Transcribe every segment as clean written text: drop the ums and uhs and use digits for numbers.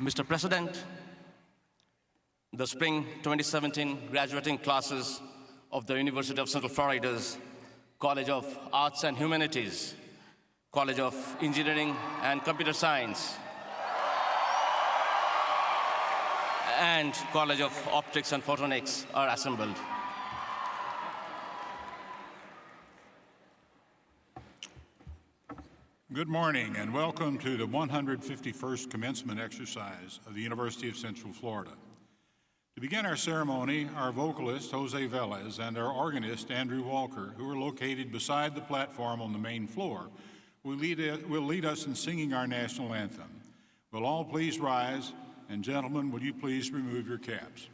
Mr. President, the spring 2017 graduating classes of the University of Central Florida's College of Arts and Humanities, College of Engineering and Computer Science, and College of Optics and Photonics are assembled. Good morning and welcome to the 151st commencement exercise of the University of Central Florida. To begin our ceremony, our vocalist, Jose Velez, and our organist, Andrew Walker, who are located beside the platform on the main floor, will lead us in singing our national anthem. Will all please rise, and gentlemen, will you please remove your caps?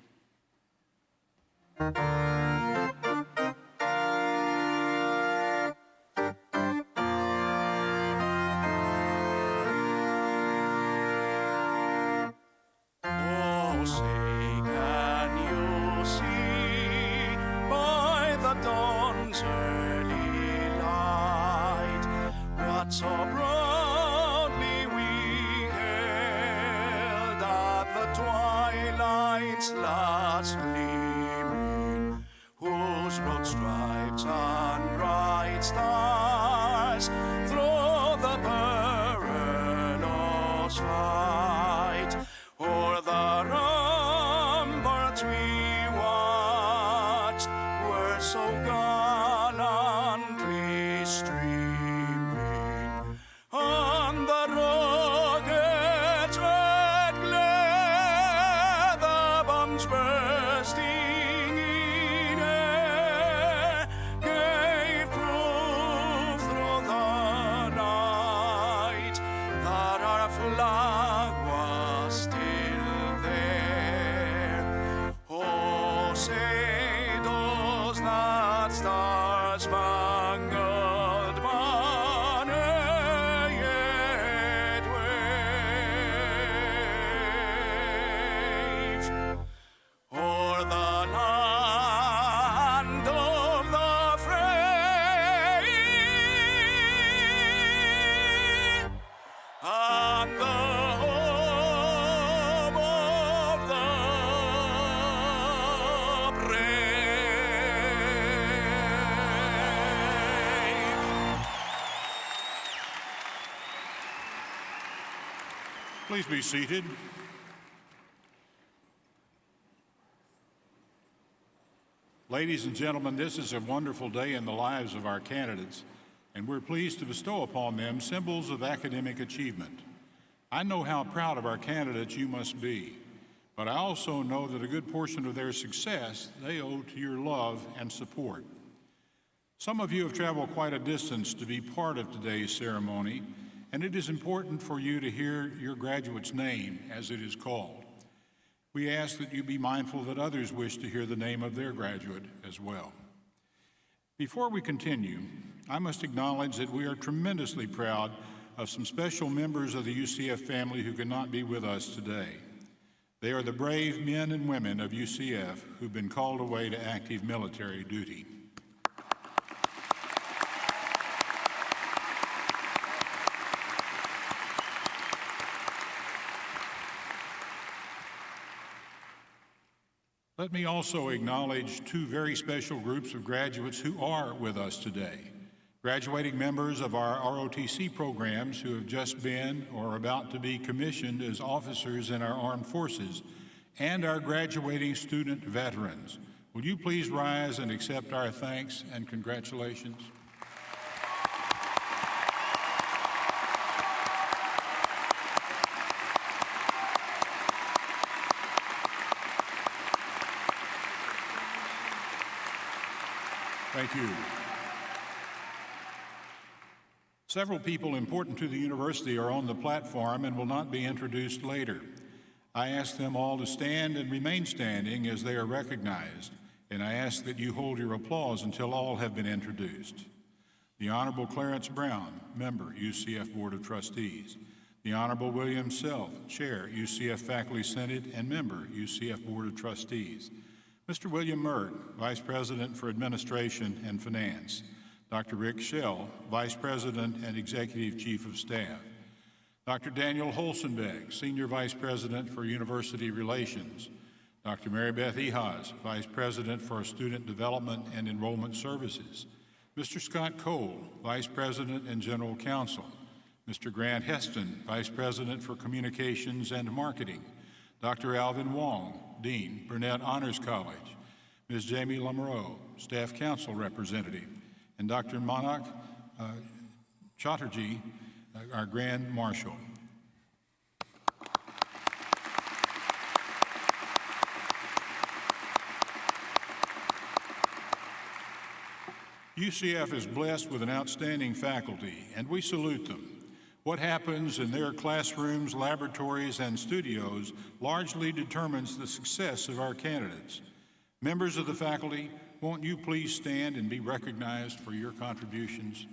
So proudly we hailed at the twilight's last gleaming, whose broad stripes and bright stars through the perilous fight o'er the ramparts we watched were so gallantly streamed. On the rocket's red glare, the bombs bursting in air gave proof through the night that our flag was still there. Oh, say does that star-spangled banner o'er the land of the free and the home of the brave. Please be seated. Ladies and gentlemen, this is a wonderful day in the lives of our candidates, and we're pleased to bestow upon them symbols of academic achievement. I know how proud of our candidates you must be, but I also know that a good portion of their success they owe to your love and support. Some of you have traveled quite a distance to be part of today's ceremony, and it is important for you to hear your graduate's name as it is called. We ask that you be mindful that others wish to hear the name of their graduate as well. Before we continue, I must acknowledge that we are tremendously proud of some special members of the UCF family who cannot be with us today. They are the brave men and women of UCF who've been called away to active military duty. Let me also acknowledge two very special groups of graduates who are with us today. Graduating members of our ROTC programs who have just been or are about to be commissioned as officers in our armed forces, and our graduating student veterans. Will you please rise and accept our thanks and congratulations? Thank you. Several people important to the university are on the platform and will not be introduced later. I ask them all to stand and remain standing as they are recognized, and I ask that you hold your applause until all have been introduced. The Honorable Clarence Brown, Member, UCF Board of Trustees. The Honorable William Self, Chair, UCF Faculty Senate and Member, UCF Board of Trustees. Mr. William Mert, Vice President for Administration and Finance. Dr. Rick Schell, Vice President and Executive Chief of Staff. Dr. Daniel Holsenbeck, Senior Vice President for University Relations. Dr. Mary Beth Ehas, Vice President for Student Development and Enrollment Services. Mr. Scott Cole, Vice President and General Counsel. Mr. Grant Heston, Vice President for Communications and Marketing. Dr. Alvin Wong, Dean, Burnett Honors College. Ms. Jamie Lamoureux, Staff Council Representative. And Dr. Manak Chatterjee, our Grand Marshal. UCF is blessed with an outstanding faculty, and we salute them. What happens in their classrooms, laboratories, and studios largely determines the success of our candidates. Members of the faculty, won't you please stand and be recognized for your contributions?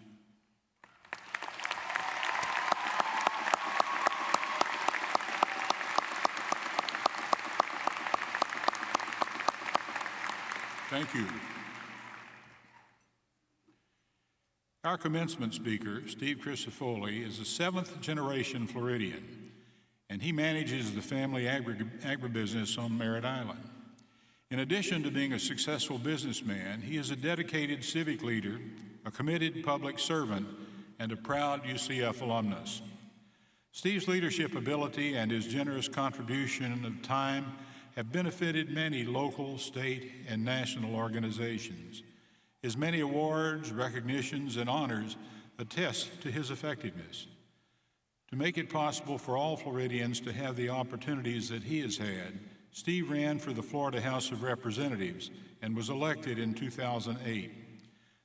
Thank you. Our commencement speaker, Steve Crisafulli, is a seventh-generation Floridian, and he manages the family agribusiness on Merritt Island. In addition to being a successful businessman, he is a dedicated civic leader, a committed public servant, and a proud UCF alumnus. Steve's leadership ability and his generous contribution of time have benefited many local, state, and national organizations. His many awards, recognitions, and honors attest to his effectiveness. To make it possible for all Floridians to have the opportunities that he has had, Steve ran for the Florida House of Representatives and was elected in 2008.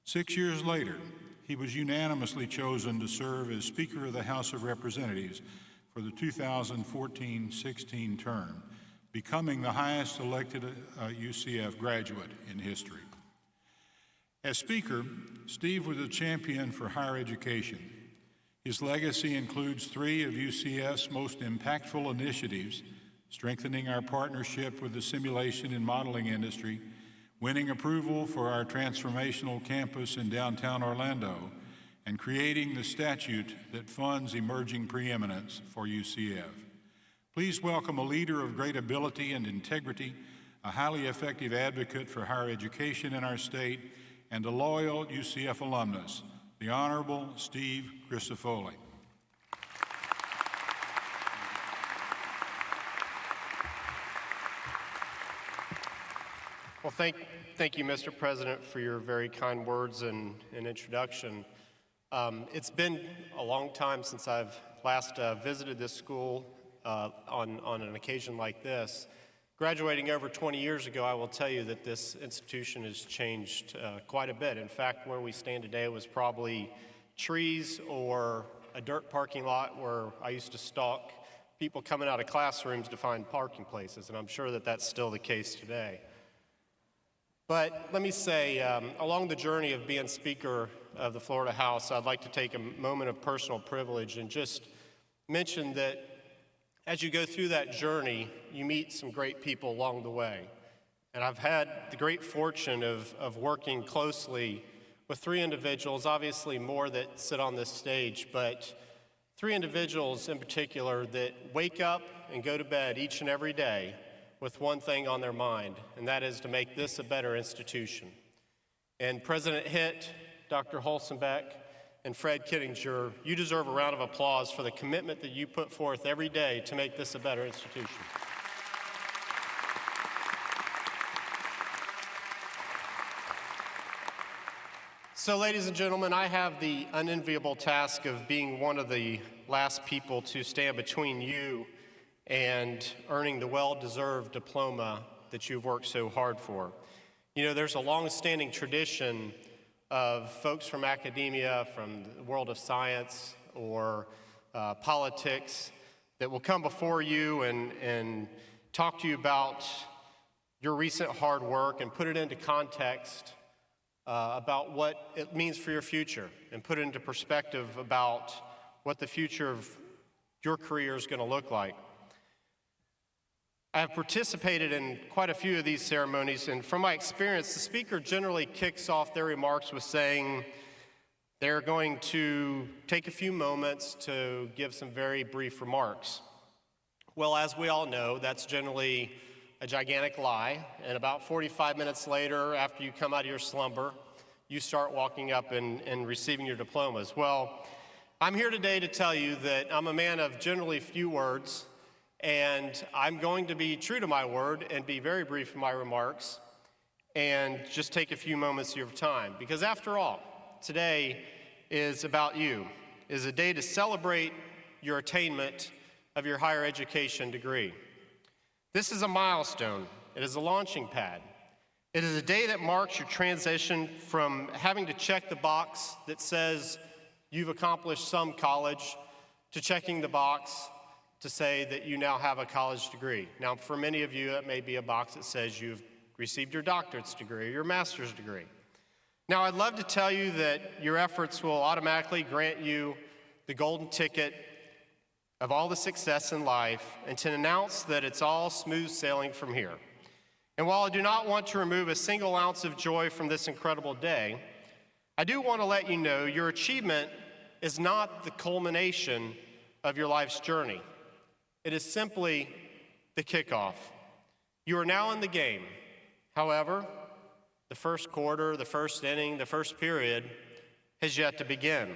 6 years later, he was unanimously chosen to serve as Speaker of the House of Representatives for the 2014-16 term, becoming the highest elected UCF graduate in history. As Speaker, Steve was a champion for higher education. His legacy includes 3 of UCF's most impactful initiatives: strengthening our partnership with the simulation and modeling industry, winning approval for our transformational campus in downtown Orlando, and creating the statute that funds emerging preeminence for UCF. Please welcome a leader of great ability and integrity, a highly effective advocate for higher education in our state, and a loyal UCF alumnus, the Honorable Steve Crisafulli. Well, thank you, Mr. President, for your very kind words and introduction. It's been a long time since I've last visited this school on an occasion like this. Graduating over 20 years ago, I will tell you that this institution has changed quite a bit. In fact, where we stand today was probably trees or a dirt parking lot where I used to stalk people coming out of classrooms to find parking places, and I'm sure that that's still the case today. But let me say, along the journey of being Speaker of the Florida House, I'd like to take a moment of personal privilege and just mention that as you go through that journey, you meet some great people along the way. And I've had the great fortune of working closely with 3 individuals, obviously more that sit on this stage, but 3 individuals in particular that wake up and go to bed each and every day with one thing on their mind, and that is to make this a better institution. And President Hitt, Dr. Holsenbeck, and Fred Kittinger, you deserve a round of applause for the commitment that you put forth every day to make this a better institution. So, ladies and gentlemen, I have the unenviable task of being one of the last people to stand between you and earning the well-deserved diploma that you've worked so hard for. You know, there's a long-standing tradition of folks from academia, from the world of science or politics that will come before you and talk to you about your recent hard work and put it into context about what it means for your future and put it into perspective about what the future of your career is going to look like. I have participated in quite a few of these ceremonies, and from my experience, the speaker generally kicks off their remarks with saying, They're going to take a few moments to give some very brief remarks. Well, as we all know, that's generally a gigantic lie, and about 45 minutes later, after you come out of your slumber, you start walking up and receiving your diplomas. Well, I'm here today to tell you that I'm a man of generally few words, and I'm going to be true to my word and be very brief in my remarks and just take a few moments of your time. Because after all, today is about you. It is a day to celebrate your attainment of your higher education degree. This is a milestone. It is a launching pad. It is a day that marks your transition from having to check the box that says you've accomplished some college to checking the box to say that you now have a college degree. Now, for many of you, that may be a box that says you've received your doctorate's degree or your master's degree. Now, I'd love to tell you that your efforts will automatically grant you the golden ticket of all the success in life and to announce that it's all smooth sailing from here. And while I do not want to remove a single ounce of joy from this incredible day, I do want to let you know your achievement is not the culmination of your life's journey. It is simply the kickoff. You are now in the game. However, the first quarter, the first inning, the first period has yet to begin.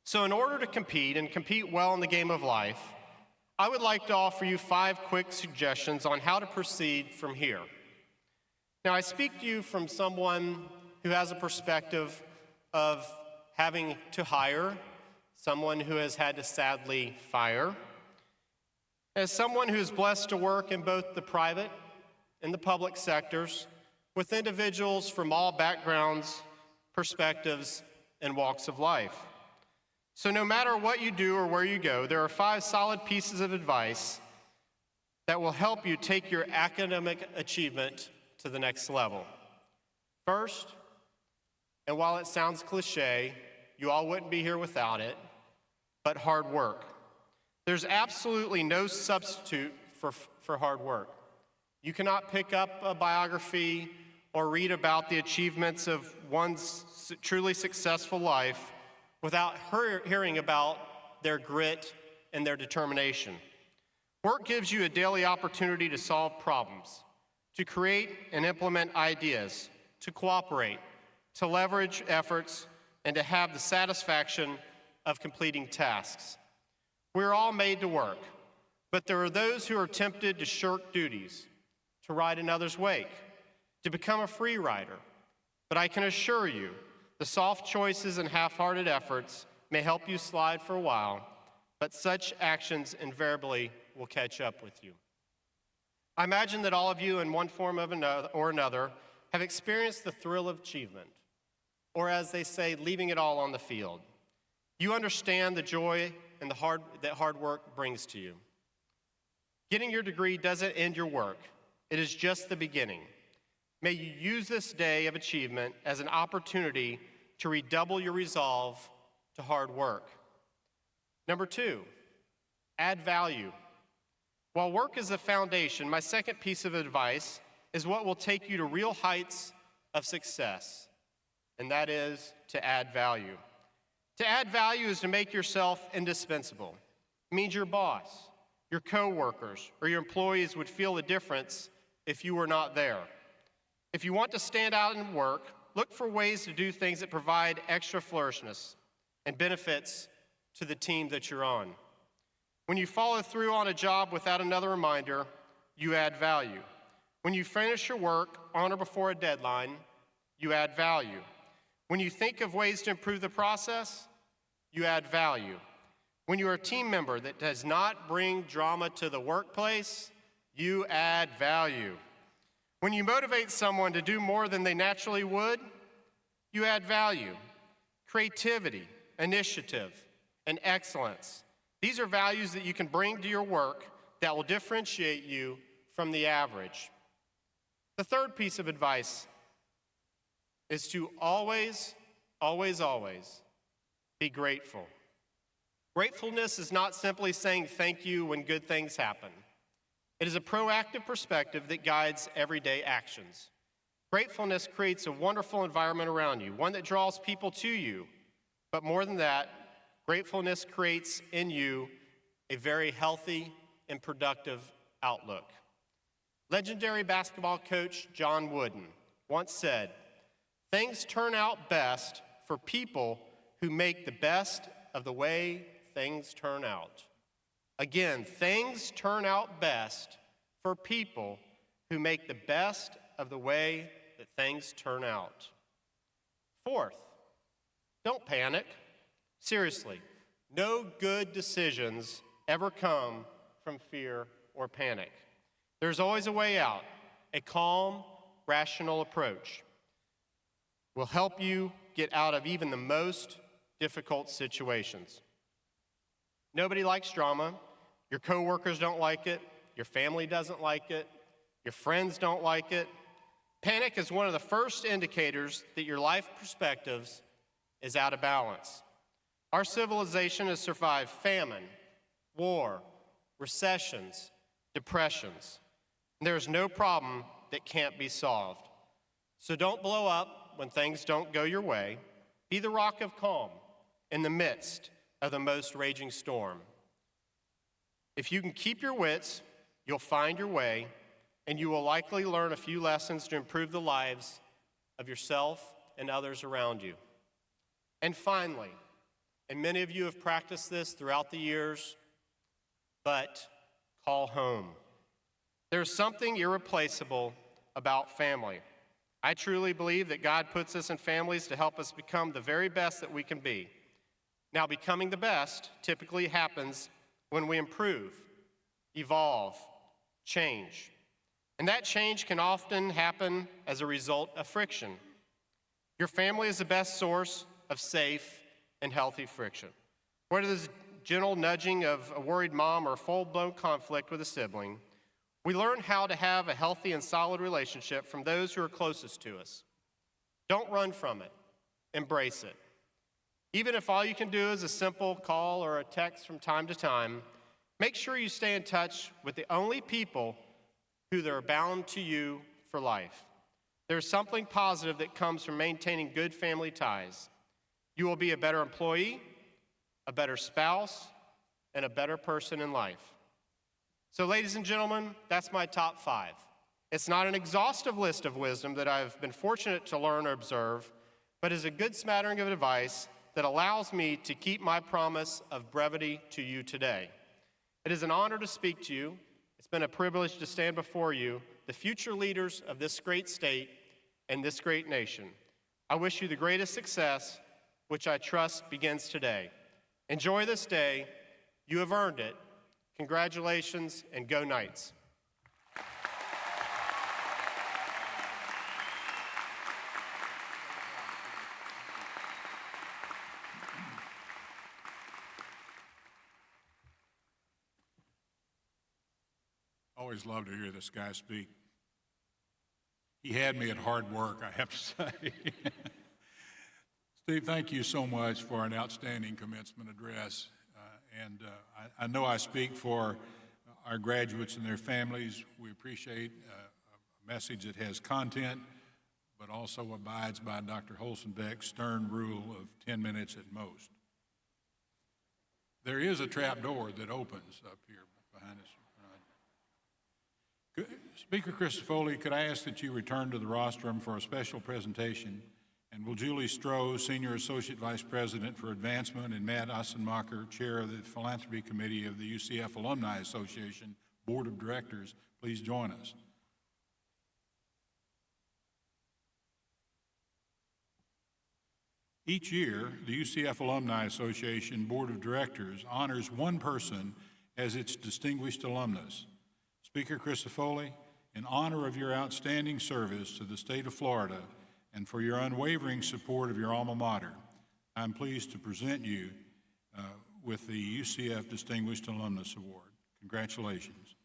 So in order to compete and compete well in the game of life, I would like to offer you 5 quick suggestions on how to proceed from here. Now, I speak to you from someone who has a perspective of having to hire, someone who has had to sadly fire, as someone who's blessed to work in both the private and the public sectors with individuals from all backgrounds, perspectives, and walks of life. So no matter what you do or where you go, there are 5 solid pieces of advice that will help you take your academic achievement to the next level. First, and while it sounds cliche, you all wouldn't be here without it, but hard work. There's absolutely no substitute for hard work. You cannot pick up a biography or read about the achievements of one's truly successful life without hearing about their grit and their determination. Work gives you a daily opportunity to solve problems, to create and implement ideas, to cooperate, to leverage efforts, and to have the satisfaction of completing tasks. We're all made to work, but there are those who are tempted to shirk duties, to ride another's wake, to become a free rider. But I can assure you, the soft choices and half-hearted efforts may help you slide for a while, but such actions invariably will catch up with you. I imagine that all of you, in one form or another, have experienced the thrill of achievement, or as they say, leaving it all on the field. You understand the joy and that hard work brings to you. Getting your degree doesn't end your work. It is just the beginning. May you use this day of achievement as an opportunity to redouble your resolve to hard work. Number 2, add value. While work is the foundation, my second piece of advice is what will take you to real heights of success, and that is to add value. To add value is to make yourself indispensable. It means your boss, your coworkers, or your employees would feel the difference if you were not there. If you want to stand out in work, look for ways to do things that provide extra flourishness and benefits to the team that you're on. When you follow through on a job without another reminder, you add value. When you finish your work on or before a deadline, you add value. When you think of ways to improve the process, you add value. When you're a team member that does not bring drama to the workplace, you add value. When you motivate someone to do more than they naturally would, you add value. Creativity, initiative, and excellence. These are values that you can bring to your work that will differentiate you from the average. The third piece of advice is to always, always, always be grateful. Gratefulness is not simply saying thank you when good things happen. It is a proactive perspective that guides everyday actions. Gratefulness creates a wonderful environment around you, one that draws people to you But more than that, gratefulness creates in you a very healthy and productive outlook. Legendary basketball coach John Wooden once said, "Things turn out best for people who make the best of the way things turn out." Again, things turn out best for people who make the best of the way that things turn out. Fourth, don't panic. Seriously, no good decisions ever come from fear or panic. There's always a way out. A calm, rational approach will help you get out of even the most difficult situations. Nobody likes drama. Your coworkers don't like it. Your family doesn't like it. Your friends don't like it. Panic is one of the first indicators that your life perspectives is out of balance. Our civilization has survived famine, war, recessions, depressions. And there is no problem that can't be solved. So don't blow up when things don't go your way. Be the rock of calm in the midst of the most raging storm. If you can keep your wits, you'll find your way, and you will likely learn a few lessons to improve the lives of yourself and others around you. And finally, and many of you have practiced this throughout the years, but call home. There's something irreplaceable about family. I truly believe that God puts us in families to help us become the very best that we can be. Now, becoming the best typically happens when we improve, evolve, change. And that change can often happen as a result of friction. Your family is the best source of safe and healthy friction. Whether there's gentle nudging of a worried mom or full-blown conflict with a sibling, we learn how to have a healthy and solid relationship from those who are closest to us. Don't run from it. Embrace it. Even if all you can do is a simple call or a text from time to time, make sure you stay in touch with the only people who are bound to you for life. There's something positive that comes from maintaining good family ties. You will be a better employee, a better spouse, and a better person in life. So, ladies and gentlemen, that's my top 5. It's not an exhaustive list of wisdom that I've been fortunate to learn or observe, but is a good smattering of advice that allows me to keep my promise of brevity to you today. It is an honor to speak to you. It's been a privilege to stand before you, the future leaders of this great state and this great nation. I wish you the greatest success, which I trust begins today. Enjoy this day. You have earned it. Congratulations, and go Knights. Always love to hear this guy speak. He had me at hard work, I have to say. Steve, thank you so much for an outstanding commencement address. I know I speak for our graduates and their families. We appreciate a message that has content, but also abides by Dr. Holzenbeck's stern rule of 10 minutes at most. There is a trap door that opens up here behind us. Speaker Christofoli, could I ask that you return to the rostrum for a special presentation? And will Julie Stroh, Senior Associate Vice President for Advancement, and Matt Ossenmacher, Chair of the Philanthropy Committee of the UCF Alumni Association Board of Directors, please join us. Each year, the UCF Alumni Association Board of Directors honors one person as its distinguished alumnus. Speaker Christofoli, in honor of your outstanding service to the state of Florida and for your unwavering support of your alma mater, I'm pleased to present you with the UCF Distinguished Alumnus Award. Congratulations.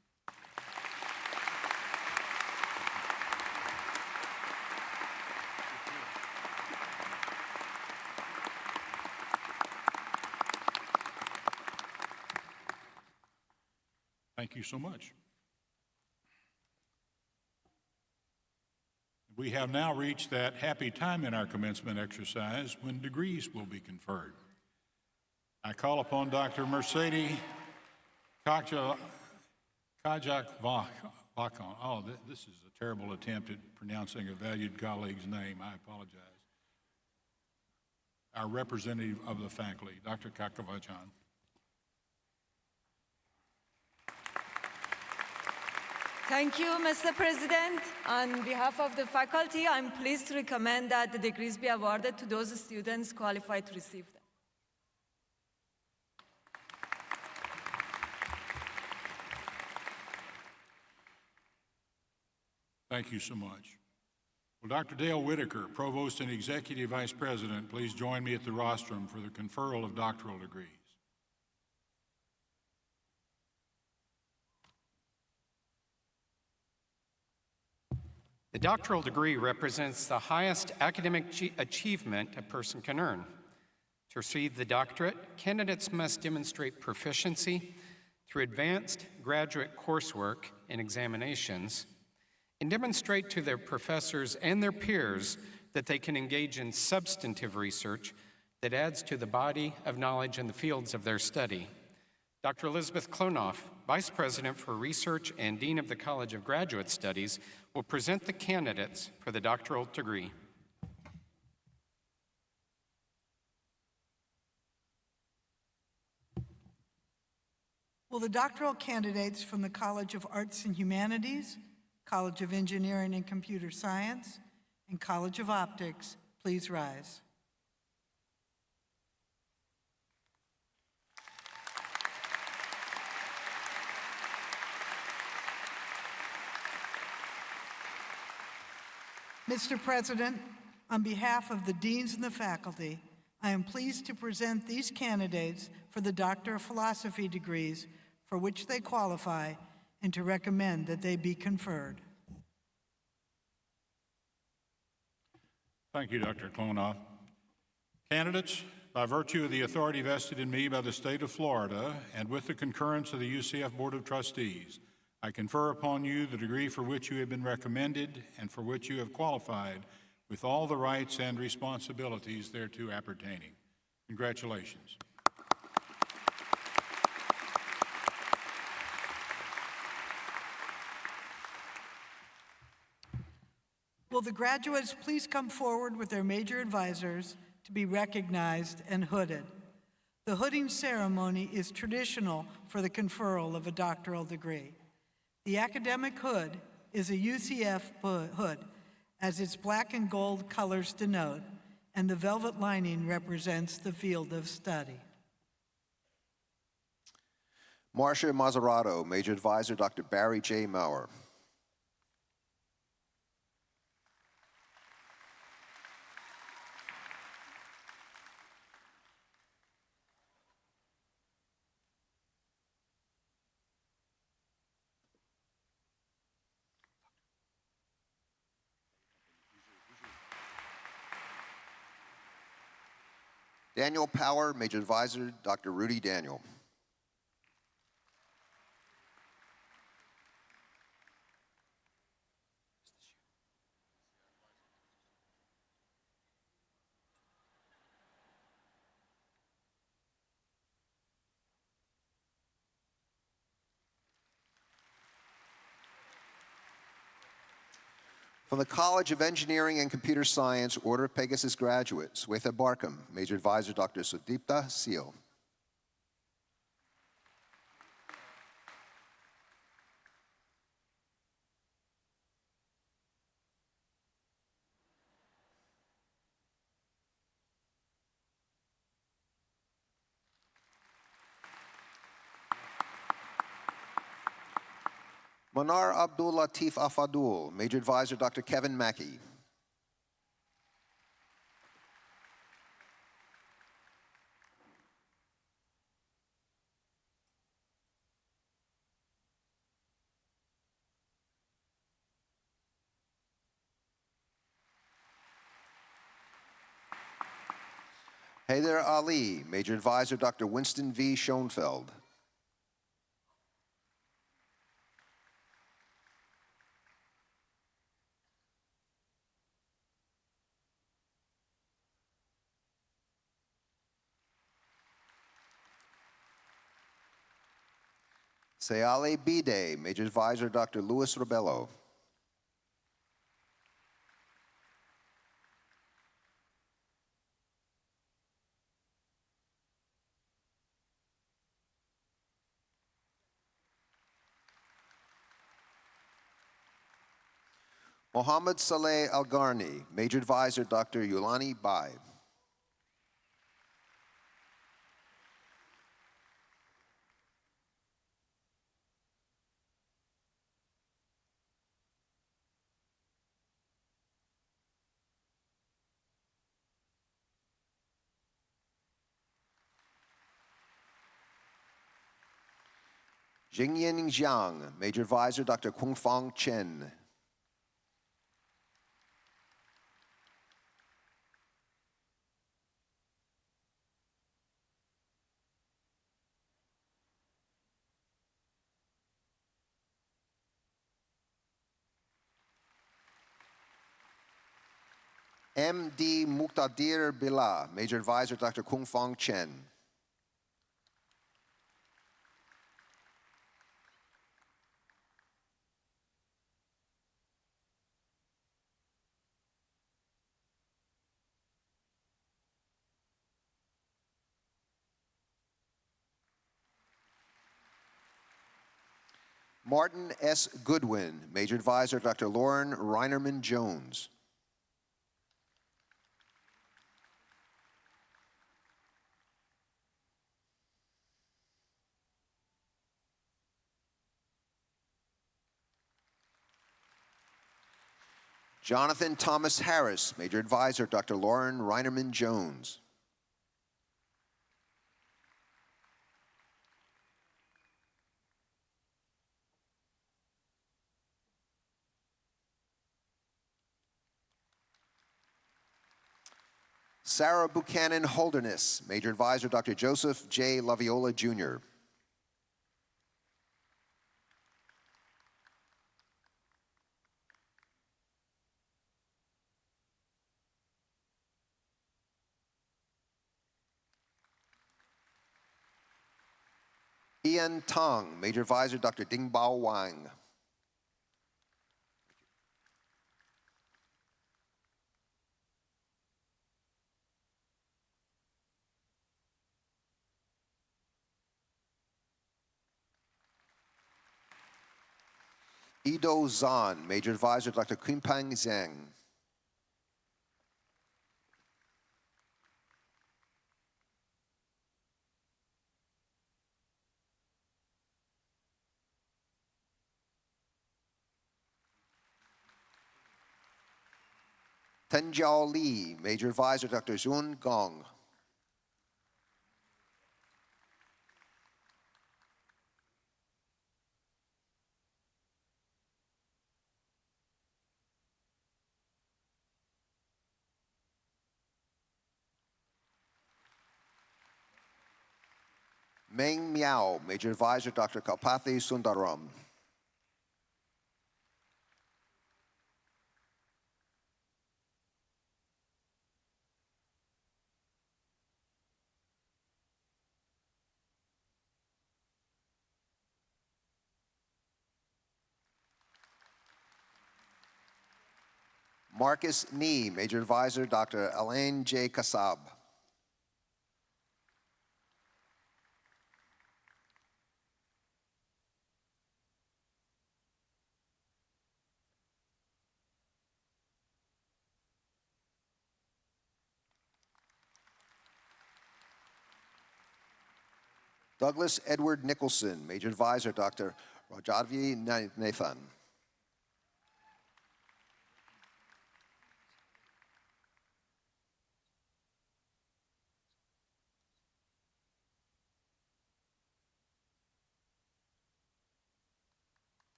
Thank you so much. We have now reached that happy time in our commencement exercise when degrees will be conferred. I call upon Dr. Mercedes Kajakvakon. Oh, this is a terrible attempt at pronouncing a valued colleague's name. I apologize. Our representative of the faculty, Dr. Kakavachan. Thank you, Mr. President. On behalf of the faculty, I'm pleased to recommend that the degrees be awarded to those students qualified to receive them. Thank you so much. Will Dr. Dale Whitaker, Provost and Executive Vice President, please join me at the rostrum for the conferral of doctoral degrees. The doctoral degree represents the highest academic achievement a person can earn. To receive the doctorate, candidates must demonstrate proficiency through advanced graduate coursework and examinations, and demonstrate to their professors and their peers that they can engage in substantive research that adds to the body of knowledge in the fields of their study. Dr. Elizabeth Klonoff, Vice President for Research and Dean of the College of Graduate Studies, will present the candidates for the doctoral degree. Will the doctoral candidates from the College of Arts and Humanities, College of Engineering and Computer Science, and College of Optics please rise? Mr. President, on behalf of the deans and the faculty, I am pleased to present these candidates for the Doctor of Philosophy degrees for which they qualify and to recommend that they be conferred. Thank you, Dr. Klonoff. Candidates, by virtue of the authority vested in me by the state of Florida and with the concurrence of the UCF Board of Trustees, I confer upon you the degree for which you have been recommended and for which you have qualified with all the rights and responsibilities thereto appertaining. Congratulations. Will the graduates please come forward with their major advisors to be recognized and hooded? The hooding ceremony is traditional for the conferral of a doctoral degree. The academic hood is a UCF hood, as its black and gold colors denote, and the velvet lining represents the field of study. Marcia Mazzarato, Major Advisor Dr. Barry J. Maurer. Daniel Power, Major Advisor Dr. Rudy Daniel. From the College of Engineering and Computer Science, Order of Pegasus graduate, Swetha Barkham, Major Advisor Dr. Sudipta Seal. Manar Abdul Latif Afadul, Major Advisor Dr. Kevin Mackey. Haider Ali, Major Advisor Dr. Winston V. Schoenfeld. Seale Bide, Major Advisor Dr. Luis Rebello. Mohammed Saleh Al-Gharni, Major Advisor Dr. Yulani Bai. Jingyin Jiang, Major Advisor Dr. Kung-Fang Chen. M.D. Muqtadir Billah, Major Advisor Dr. Kung-Fang Chen. Martin S. Goodwin, Major Advisor Dr. Lauren Reinerman Jones. Jonathan Thomas Harris, Major Advisor Dr. Lauren Reinerman Jones. Sarah Buchanan Holderness, Major Advisor Dr. Joseph J. Laviola Jr. Ian Tong, Major Advisor Dr. Dingbao Wang. Ido Zhan, Major Advisor Dr. Qimpang Zheng. Tenjiao Li, Major Advisor Dr. Zhun Gong. Meng Miao, Major Advisor Dr. Kalpathy Sundaram. Marcus Nee, Major Advisor Dr. Alain J. Kassab. Douglas Edward Nicholson, Major Advisor Dr. Rajadvi Nathan.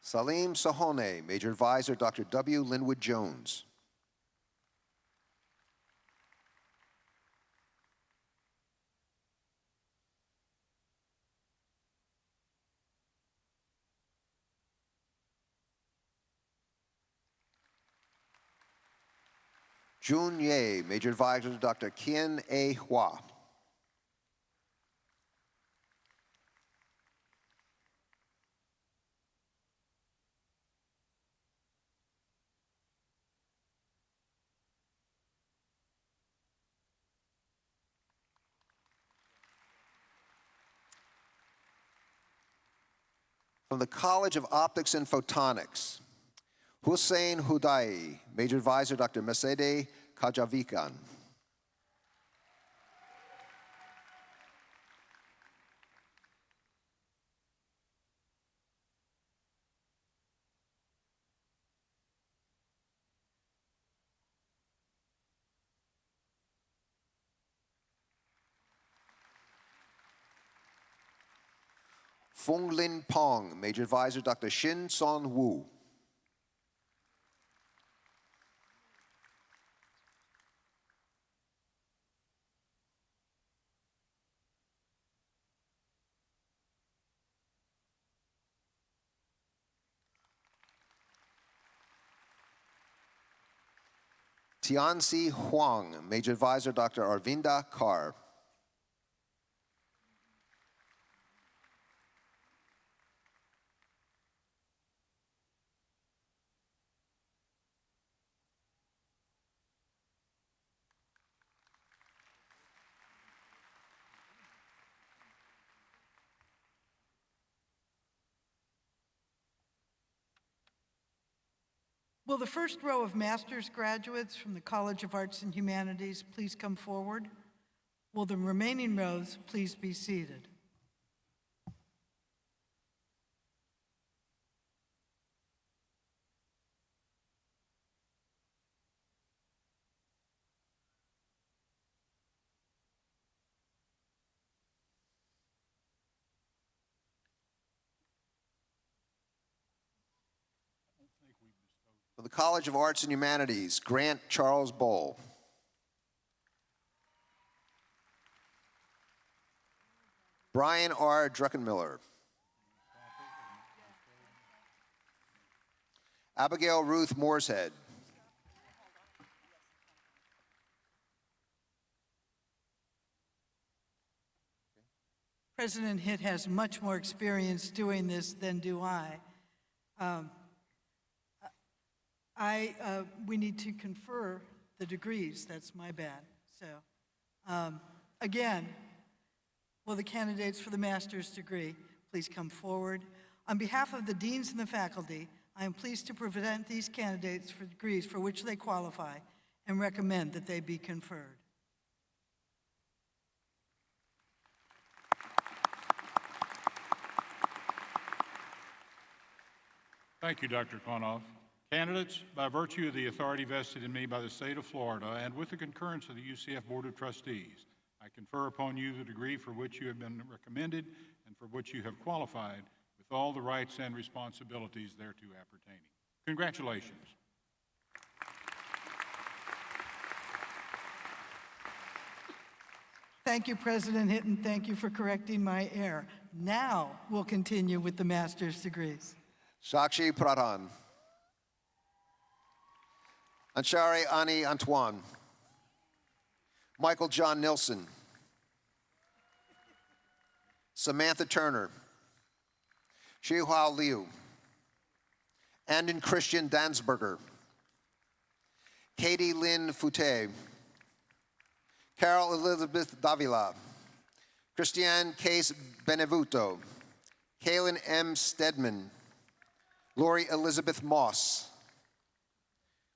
Salim Sahone, Major Advisor Dr. W. Linwood Jones. Jun Ye, Major Advisor Dr. Kien A. Hua. From the College of Optics and Photonics, Hussein Hudai, Major Advisor Dr. Mesede Kajavikan. Fung Lin Pong, Major Advisor Dr. Shin Son Wu. Tianxi Huang, Major Advisor Dr. Arvinda Kar. Will the first row of master's graduates from the College of Arts and Humanities please come forward? Will the remaining rows please be seated? For the College of Arts and Humanities, Grant Charles Bowl. Brian R. Druckenmiller. Abigail Ruth Moorshead. President Hitt has much more experience doing this than do I. We need to confer the degrees. That's my bad. So, again, will the candidates for the master's degree please come forward? On behalf of the deans and the faculty, I am pleased to present these candidates for degrees for which they qualify and recommend that they be conferred. Thank you, Dr. Konoff. Candidates, by virtue of the authority vested in me by the state of Florida and with the concurrence of the UCF Board of Trustees, I confer upon you the degree for which you have been recommended and for which you have qualified with all the rights and responsibilities thereto appertaining. Congratulations. Thank you, President Hinton. Thank you for correcting my error. Now we'll continue with the master's degrees. Sakshi Pradhan. Anshari Ani Antoine. Michael John Nilsson. Samantha Turner. Shihua Liu. Andon Christian Dansberger. Katie Lynn Fouté. Carol Elizabeth Davila. Christiane Case Benevuto. Kaylin M. Stedman. Lori Elizabeth Moss.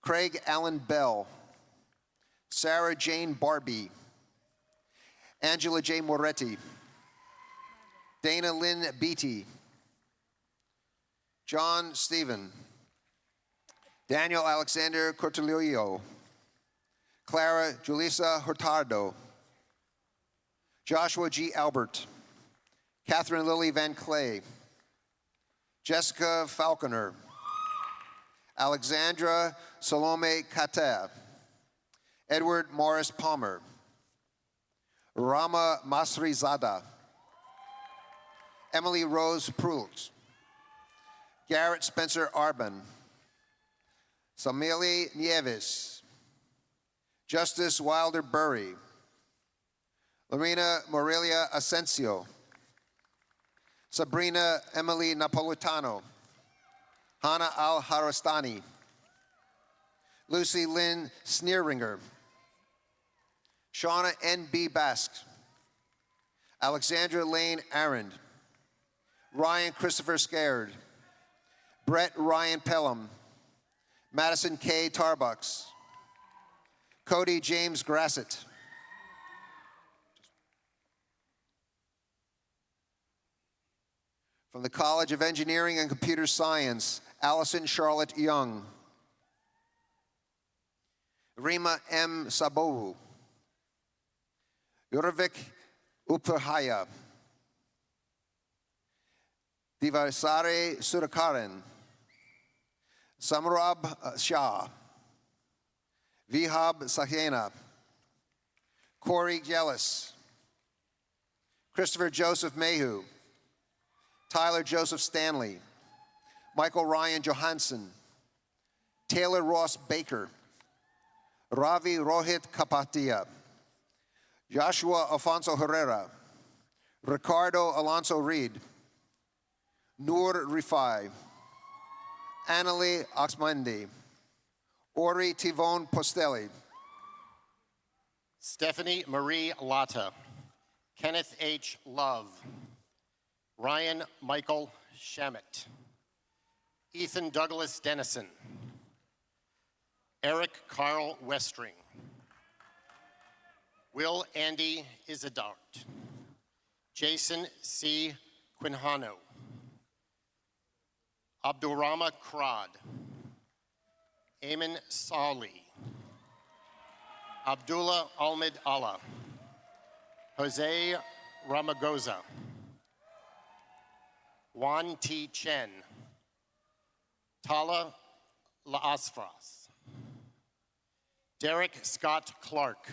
Craig Allen Bell. Sarah Jane Barbie. Angela J. Moretti. Dana Lynn Beatty. John Stephen. Daniel Alexander Cortolio. Clara Julissa Hurtado. Joshua G. Albert. Catherine Lily Van Clay. Jessica Falconer. Alexandra Salome Kata. Edward Morris Palmer. Rama Masrizada. Emily Rose Prult. Garrett Spencer Arban. Samili Nieves. Justice Wilder Burry. Lorena Morelia Asensio. Sabrina Emily Napolitano. Hannah Al-Harastani. Lucy Lynn Sneeringer. Shauna N.B. Basque. Alexandra Lane Arend. Ryan Christopher Scared, Brett Ryan Pelham, Madison K. Tarbucks, Cody James Grassett, from the College of Engineering and Computer Science, Allison Charlotte Young, Rima M. Sabovu, Jurvik Upahaya, Divasare Surakaran, Samarab Shah, Vihab Sahena, Corey Gellis, Christopher Joseph Mayhew, Tyler Joseph Stanley, Michael Ryan Johansson, Taylor Ross Baker, Ravi Rohit Kapatia, Joshua Alfonso Herrera, Ricardo Alonso Reed, Noor Rifai, Annalie Oxmandi, Ori Tivon Postelli, Stephanie Marie Latta, Kenneth H. Love, Ryan Michael Shamit, Ethan Douglas Dennison, Eric Carl Westring, Will Andy Isidart, Jason C. Quinhano, Abdurrahma Krad, Ayman Sali, Abdullah Almid Allah, Jose Ramagoza, Juan T. Chen, Tala Laasfras, Derek Scott Clark,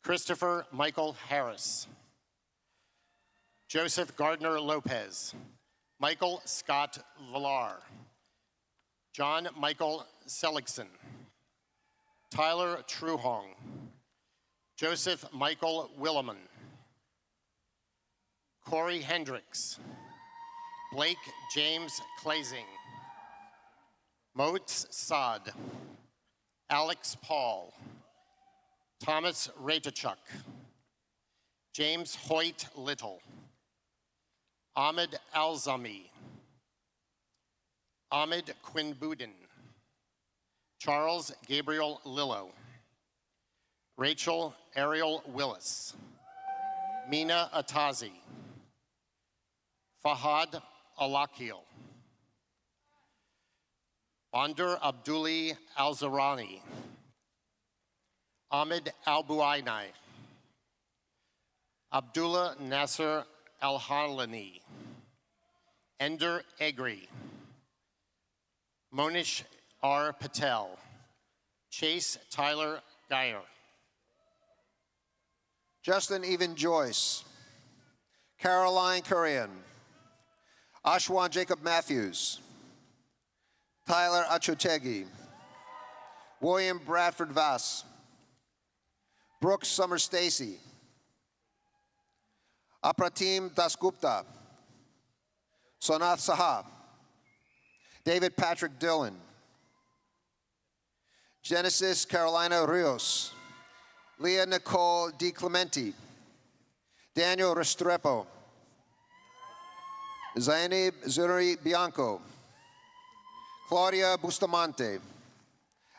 Christopher Michael Harris, Joseph Gardner Lopez, Michael Scott Villar, John Michael Seligson, Tyler Truhong, Joseph Michael Williman, Corey Hendricks, Blake James Clazing, Moats Saad, Alex Paul, Thomas Ratachuk, James Hoyt Little, Ahmed Alzami, Ahmed Quinbudin, Charles Gabriel Lillo, Rachel Ariel Willis, Mina Atazi, Fahad Alakil, Bandar Abduli Alzarani, Ahmed Albuainai, Abdullah Nasser Al-Halani, Ender Egri, Monish R. Patel, Chase Tyler Geyer, Justin Even Joyce, Caroline Kurian, Ashwan Jacob Matthews, Tyler Achotegi, William Bradford Vass, Brooks Summer Stacy, Apratim Dasgupta, Sonath Saha, David Patrick Dillon, Genesis Carolina Rios, Leah Nicole DiClementi, Daniel Restrepo, Zainab Zuri Bianco, Claudia Bustamante,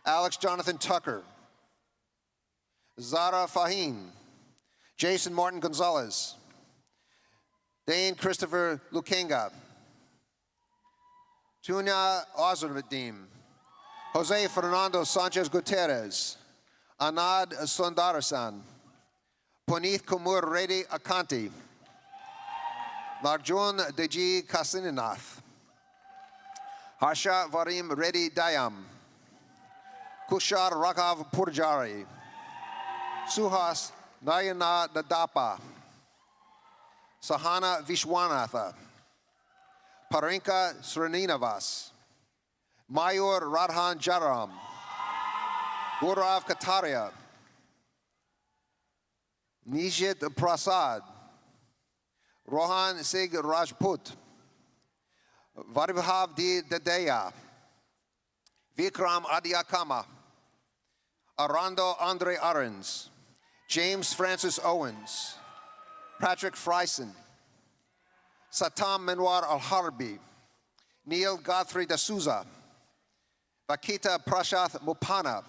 Alex Jonathan Tucker, Zara Fahim, Jason Martin Gonzalez, Dane Christopher Lukenga, Tunya Ozervadim, Jose Fernando Sanchez Gutierrez, Anad Sundarasan, Puneeth Kumar Reddy Akanti, Narjun Deji Kasininath, Harsha Varim Reddy Dayam, Kushar Raghav Purjari, Suhas Nayana Dadapa, Sahana Vishwanatha, Parinka Srinivas, Mayur Radhan Jaram, Gaurav Kataria, Nishit Prasad, Rohan Sig Rajput, Varibhav D. Dadeya, Vikram Adiakama, Arando Andre Arens, James Francis Owens, Patrick Fryson, Satam Menwar Al-Harbi, Neil Godfrey D'Souza, Vakita Prashath Mupana,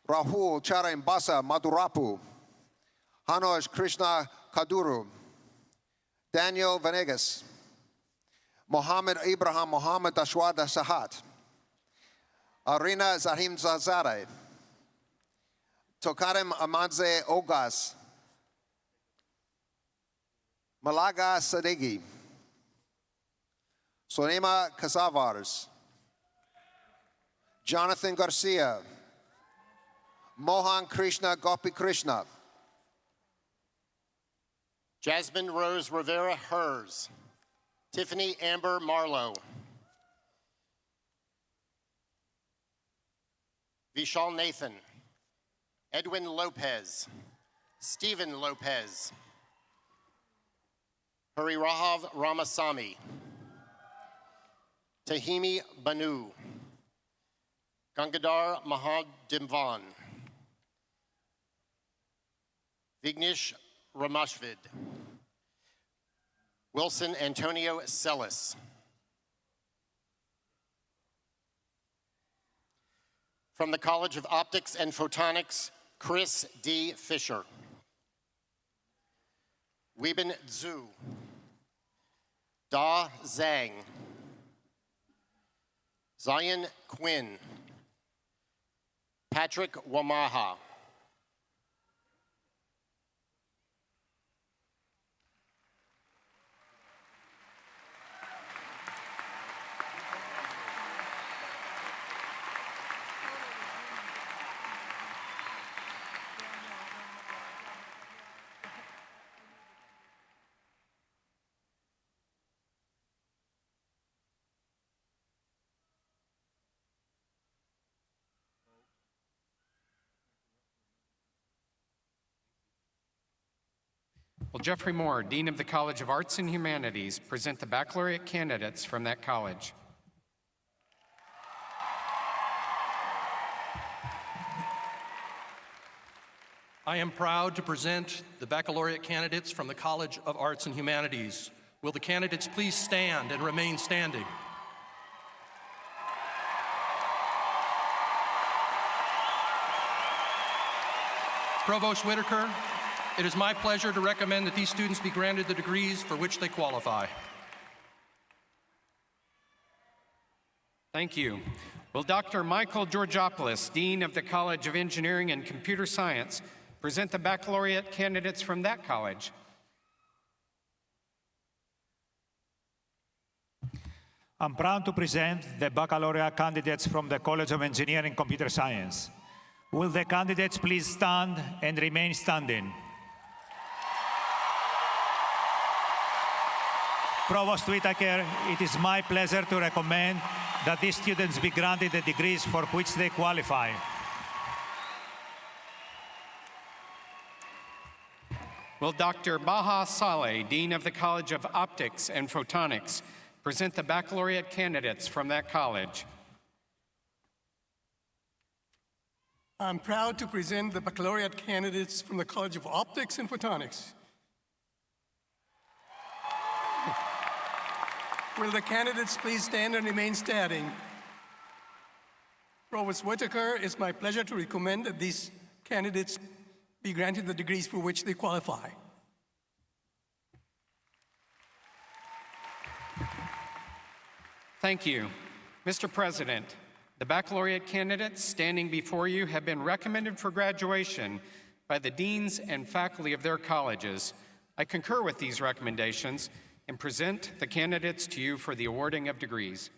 Rahul Charaimbasa Madurapu, Hanoj Krishna Kaduru, Daniel Venegas, Mohammed Ibrahim Mohammed Ashwada Sahat, Arina Zahim Zazare, Tokarem Amadze Ogas, Malaga Sadeghi, Sonema Casavars, Jonathan Garcia, Mohan Krishna Gopi Krishna, Jasmine Rose Rivera Hers, Tiffany Amber Marlowe, Vishal Nathan, Edwin Lopez, Stephen Lopez, Harirahav Ramasamy, Tahimi Banu, Gangadhar Mahadimvan, Vignesh Ramashvid, Wilson Antonio Sellis, from the College of Optics and Photonics, Chris D. Fisher, Weibin Zhu, Da Zhang, Zion Quinn, Patrick Wamaha, Will Jeffrey Moore, Dean of the College of Arts and Humanities, present the baccalaureate candidates from that college? I am proud to present the baccalaureate candidates from the College of Arts and Humanities. Will the candidates please stand and remain standing? Provost Whitaker, it is my pleasure to recommend that these students be granted the degrees for which they qualify. Thank you. Will Dr. Michael Georgopoulos, Dean of the College of Engineering and Computer Science, present the baccalaureate candidates from that college? I'm proud to present the baccalaureate candidates from the College of Engineering and Computer Science. Will the candidates please stand and remain standing? Provost Whitaker, it is my pleasure to recommend that these students be granted the degrees for which they qualify. Will Dr. Baha Saleh, Dean of the College of Optics and Photonics, present the baccalaureate candidates from that college? I'm proud to present the baccalaureate candidates from the College of Optics and Photonics. Will the candidates please stand and remain standing? Provost Whitaker, it's my pleasure to recommend that these candidates be granted the degrees for which they qualify. Thank you. Mr. President, the baccalaureate candidates standing before you have been recommended for graduation by the deans and faculty of their colleges. I concur with these recommendations and present the candidates to you for the awarding of degrees.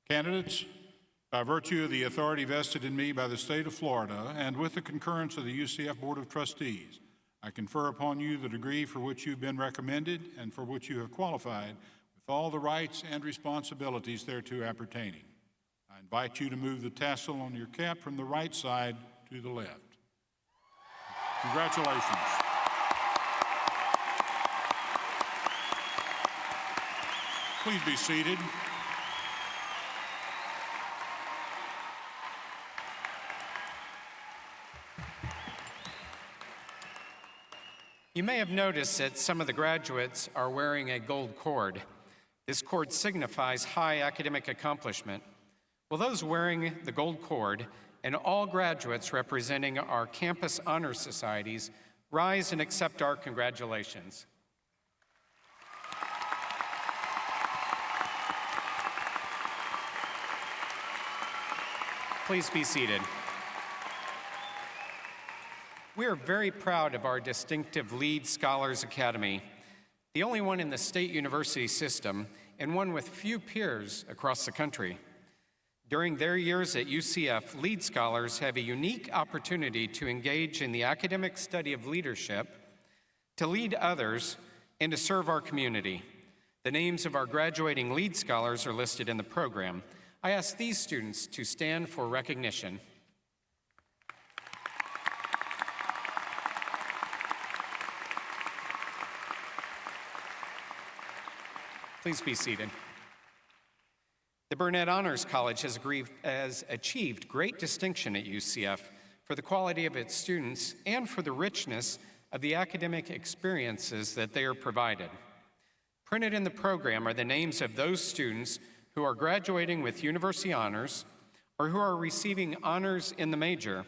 Candidates, by virtue of the authority vested in me by the state of Florida and with the concurrence of the UCF Board of Trustees, I confer upon you the degree for which you've been recommended and for which you have qualified with all the rights and responsibilities thereto appertaining. I invite you to move the tassel on your cap from the right side to the left. Congratulations. Please be seated. You may have noticed that some of the graduates are wearing a gold cord. This cord signifies high academic accomplishment. Will those wearing the gold cord and all graduates representing our campus honor societies rise and accept our congratulations? Please be seated. We are very proud of our distinctive Lead Scholars Academy, the only one in the state university system and one with few peers across the country. During their years at UCF, Lead Scholars have a unique opportunity to engage in the academic study of leadership, to lead others, and to serve our community. The names of our graduating Lead Scholars are listed in the program. I ask these students to stand for recognition. Please be seated. The Burnett Honors College has achieved great distinction at UCF for the quality of its students and for the richness of the academic experiences that they are provided. Printed in the program are the names of those students who are graduating with university honors or who are receiving honors in the major.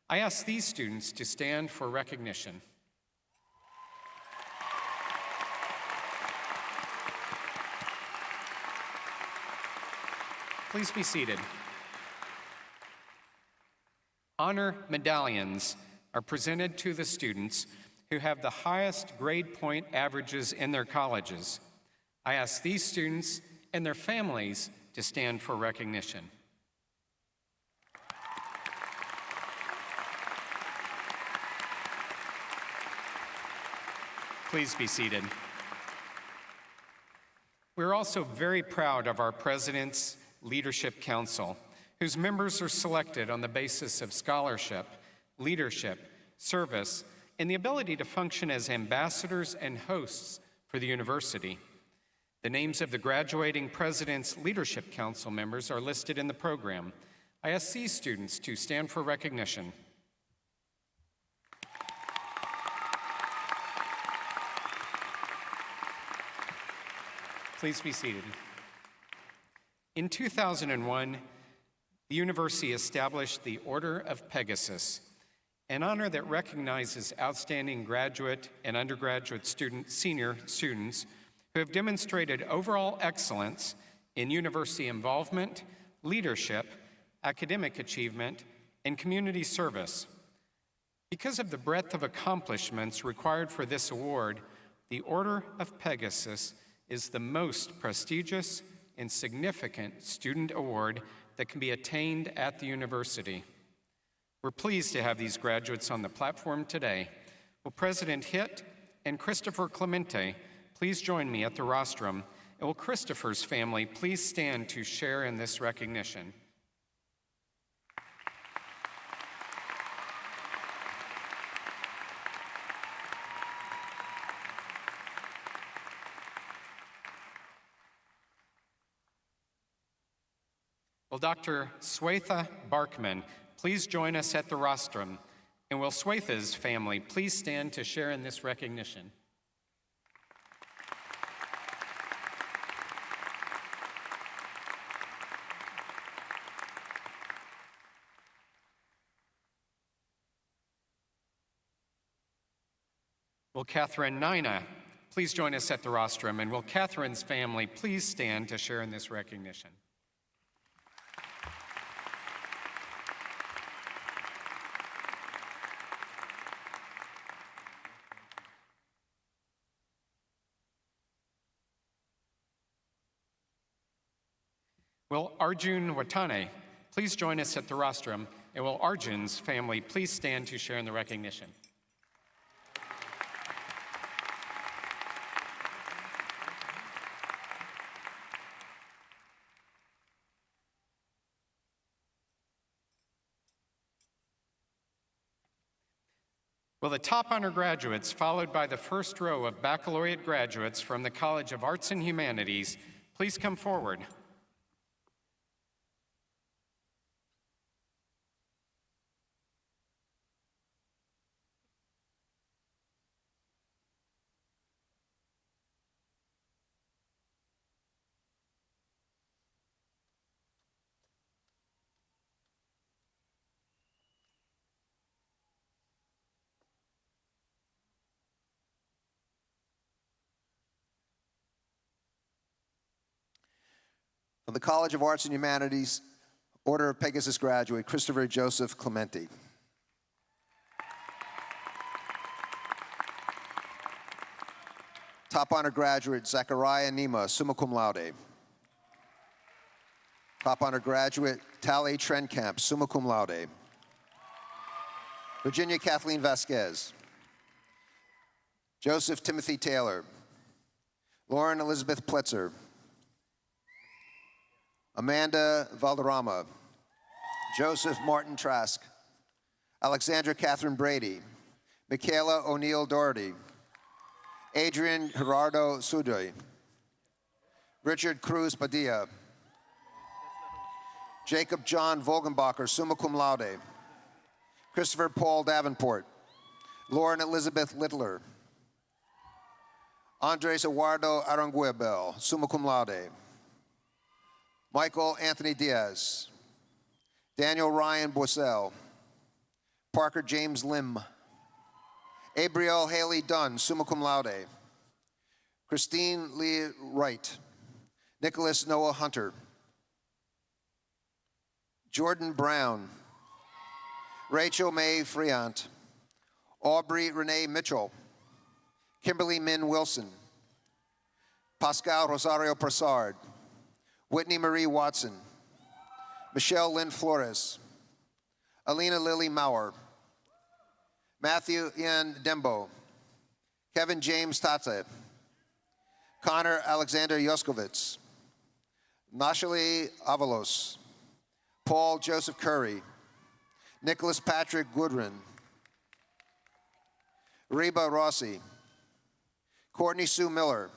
I ask these students to stand for recognition. Please be seated. Honor medallions are presented to the students who have the highest grade point averages in their colleges. I ask these students and their families to stand for recognition. Please be seated. We're also very proud of our President's Leadership Council, whose members are selected on the basis of scholarship, leadership, service, and the ability to function as ambassadors and hosts for the university. The names of the graduating President's Leadership Council members are listed in the program. I ask these students to stand for recognition. Please be seated. In 2001, the university established the Order of Pegasus, an honor that recognizes outstanding graduate and undergraduate senior students who have demonstrated overall excellence in university involvement, leadership, academic achievement, and community service. Because of the breadth of accomplishments required for this award, the Order of Pegasus is the most prestigious and significant student award that can be attained at the university. We're pleased to have these graduates on the platform today. Will President Hitt and Christopher Clemente please join me at the rostrum, and will Christopher's family please stand to share in this recognition? Will Dr. Swetha Barkman please join us at the rostrum? And will Swetha's family please stand to share in this recognition? Will Catherine Nina please join us at the rostrum? And will Catherine's family please stand to share in this recognition? Will Arjun Watane please join us at the rostrum? And will Arjun's family please stand to share in the recognition? Will the top honor graduates, followed by the first row of baccalaureate graduates from the College of Arts and Humanities, please come forward? From the College of Arts and Humanities, Order of Pegasus graduate, Christopher Joseph Clementi. Top honor graduate, Zachariah Nima, summa cum laude. Top honor graduate, Tali Trenkamp, summa cum laude. Virginia Kathleen Vasquez. Joseph Timothy Taylor. Lauren Elizabeth Pletzer. Amanda Valderrama. Joseph Martin Trask. Alexandra Catherine Brady. Michaela O'Neill Doherty. Adrian Gerardo Sudoy. Richard Cruz Padilla. Jacob John Vogenbacher, summa cum laude. Christopher Paul Davenport. Lauren Elizabeth Littler. Andres Eduardo Aranguebel, summa cum laude. Michael Anthony Diaz. Daniel Ryan Boissel. Parker James Lim. Abriel Haley Dunn, summa cum laude. Christine Lee Wright. Nicholas Noah Hunter. Jordan Brown. Rachel Mae Friant. Aubrey Renee Mitchell. Kimberly Min Wilson. Pascal Rosario Prasad. Whitney Marie Watson. Michelle Lynn Flores. Alina Lily Maurer. Matthew Ian Dembo. Kevin James Tate. Connor Alexander Yoskovitz. Nashali Avalos. Paul Joseph Curry. Nicholas Patrick Goodrin. Reba Rossi. Courtney Sue Miller.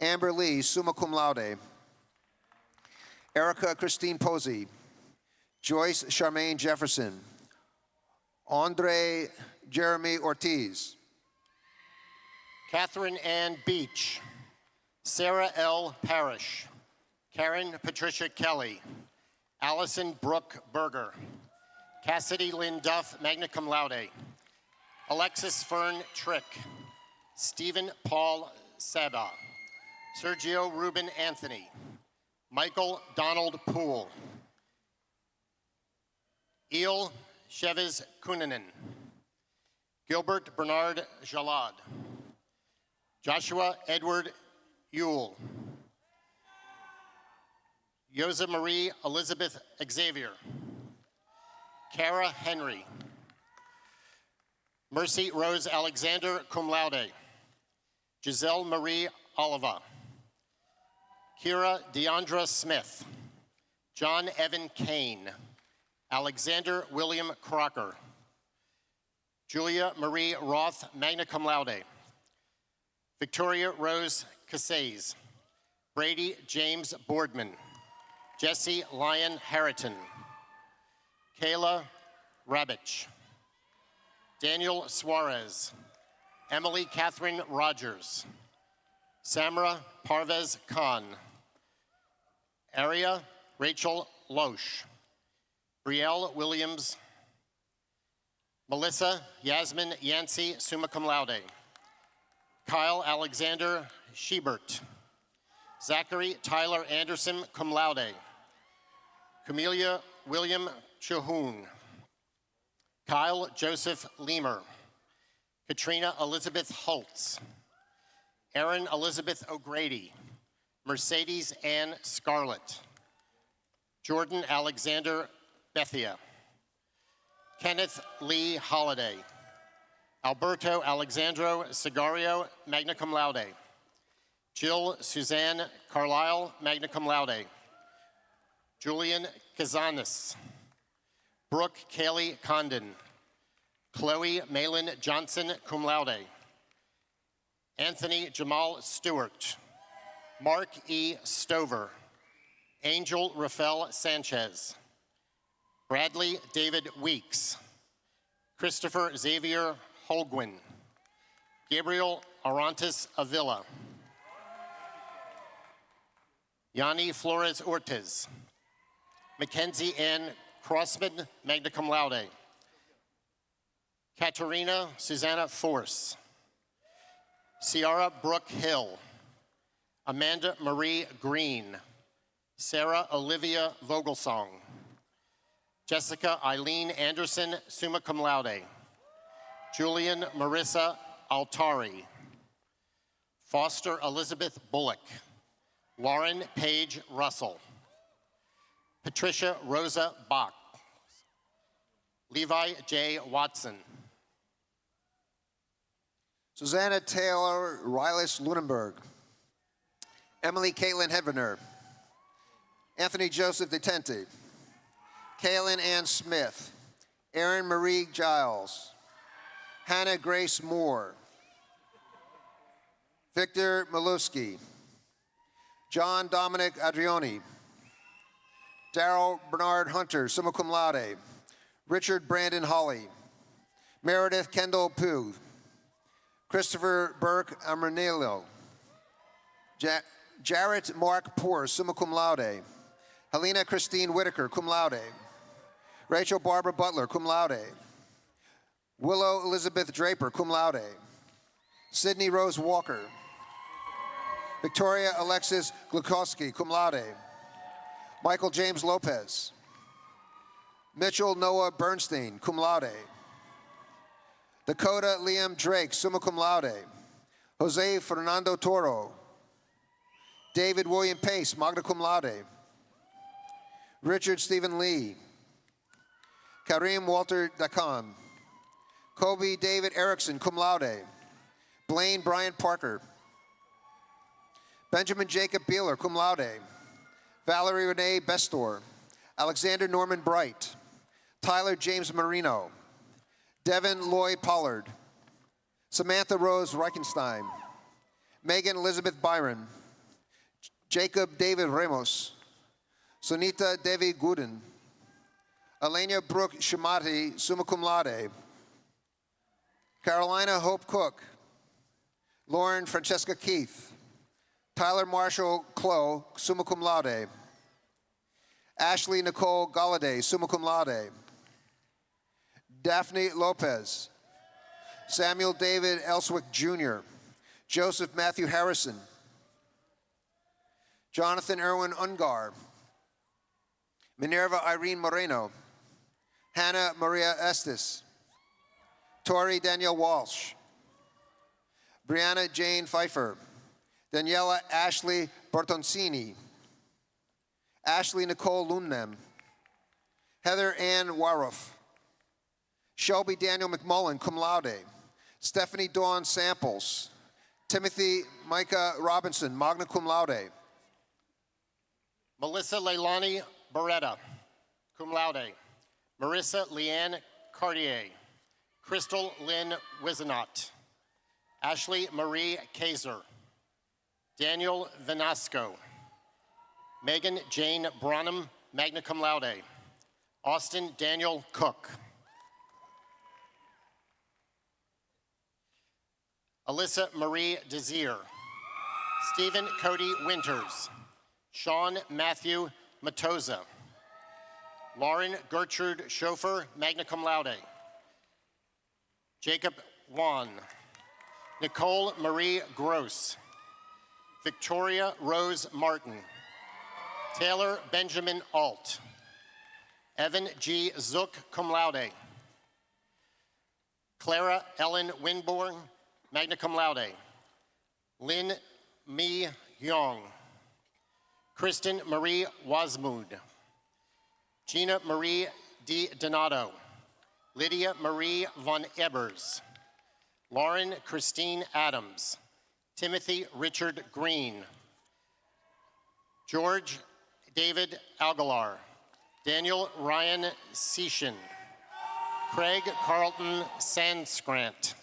Amber Lee, summa cum laude. Erica Christine Posey. Joyce Charmaine Jefferson. Andre Jeremy Ortiz. Catherine Ann Beach. Sarah L. Parrish. Karen Patricia Kelly. Allison Brooke Berger. Cassidy Lynn Duff, magna cum laude. Alexis Fern Trick. Stephen Paul Seba. Sergio Ruben Anthony. Michael Donald Poole. Eel Chavez Kunanen. Gilbert Bernard Jalad. Joshua Edward Ewell. Yosa Marie Elizabeth Xavier. Kara Henry. Mercy Rose Alexander, cum laude. Giselle Marie Oliva. Kira Deandra Smith. John Evan Kane. Alexander William Crocker. Julia Marie Roth, magna cum laude. Victoria Rose Cassays. Brady James Boardman. Jesse Lyon Harriton. Kayla Rabich. Daniel Suarez. Emily Catherine Rogers. Samra Parvez Khan. Aria Rachel Loesch. Brielle Williams. Melissa Yasmin Yancey, summa cum laude. Kyle Alexander Schubert. Zachary Tyler Anderson, cum laude. Camelia William Chahoon. Kyle Joseph Leamer. Katrina Elizabeth Holtz. Erin Elizabeth O'Grady. Mercedes Ann Scarlett. Jordan Alexander Bethia. Kenneth Lee Holliday. Alberto Alexandro Sigario, magna cum laude. Jill Suzanne Carlisle, magna cum laude. Julian Kazanis. Brooke Kaylee Condon. Chloe Malin Johnson, cum laude. Anthony Jamal Stewart. Mark E. Stover. Angel Rafael Sanchez. Bradley David Weeks. Christopher Xavier Holguin. Gabriel Arantes Avila. Yanni Flores Ortiz. Mackenzie Ann Crossman, magna cum laude. Katerina Susanna Force. Ciara Brooke Hill. Amanda Marie Green, Sarah Olivia Vogelsong, Jessica Eileen Anderson, summa cum laude, Julian Marissa Altari, Foster Elizabeth Bullock, Lauren Paige Russell, Patricia Rosa Bach, Levi J. Watson, Susanna Taylor Riles Lunenberg, Emily Caitlin Hevener, Anthony Joseph Detente, Kaylin Ann Smith, Erin Marie Giles, Hannah Grace Moore, Victor Malewski, John Dominic Adrioni, Daryl Bernard Hunter, summa cum laude, Richard Brandon Holly, Meredith Kendall Pugh, Christopher Burke Amernillo, Jarrett Mark Poor, summa cum laude, Helena Christine Whitaker, cum laude, Rachel Barbara Butler, cum laude, Willow Elizabeth Draper, cum laude, Sydney Rose Walker, Victoria Alexis Glukowski, cum laude, Michael James Lopez, Mitchell Noah Bernstein, cum laude, Dakota Liam Drake, summa cum laude, Jose Fernando Toro, David William Pace, magna cum laude, Richard Stephen Lee, Karim Walter Dakan, Kobe David Erickson, cum laude, Blaine Brian Parker, Benjamin Jacob Beeler, cum laude, Valerie Renee Bestor, Alexander Norman Bright, Tyler James Marino, Devin Lloyd Pollard, Samantha Rose Reichenstein, Megan Elizabeth Byron, Jacob David Ramos, Sunita Devi Gooden, Elena Brooke Shimati, summa cum laude, Carolina Hope Cook, Lauren Francesca Keith, Tyler Marshall Clow, summa cum laude, Ashley Nicole Galladay, summa cum laude, Daphne Lopez, Samuel David Elswick Jr., Joseph Matthew Harrison, Jonathan Irwin Ungar, Minerva Irene Moreno, Hannah Maria Estes, Tori Danielle Walsh, Brianna Jane Pfeiffer, Daniela Ashley Bertoncini, Ashley Nicole Lumnem, Heather Ann Waruff, Shelby Daniel McMullen, cum laude, Stephanie Dawn Samples, Timothy Micah Robinson, magna cum laude, Melissa Leilani Beretta, cum laude, Marissa Leanne Cartier, Crystal Lynn Wizenot, Ashley Marie Kaiser, Daniel Venasco, Megan Jane Branham, magna cum laude, Austin Daniel Cook, Alyssa Marie Desir, Stephen Cody Winters, Sean Matthew Matoza, Lauren Gertrude Schofer, magna cum laude, Jacob Wan, Nicole Marie Gross, Victoria Rose Martin, Taylor Benjamin Alt, Evan G. Zook, cum laude, Clara Ellen Winborn, magna cum laude, Lynn Mi Hyong, Kristen Marie Wasmud, Gina Marie D. Donato, Lydia Marie von Ebers, Lauren Christine Adams, Timothy Richard Green, George David Algalar, Daniel Ryan Seishin, Craig Carlton Sandskrant,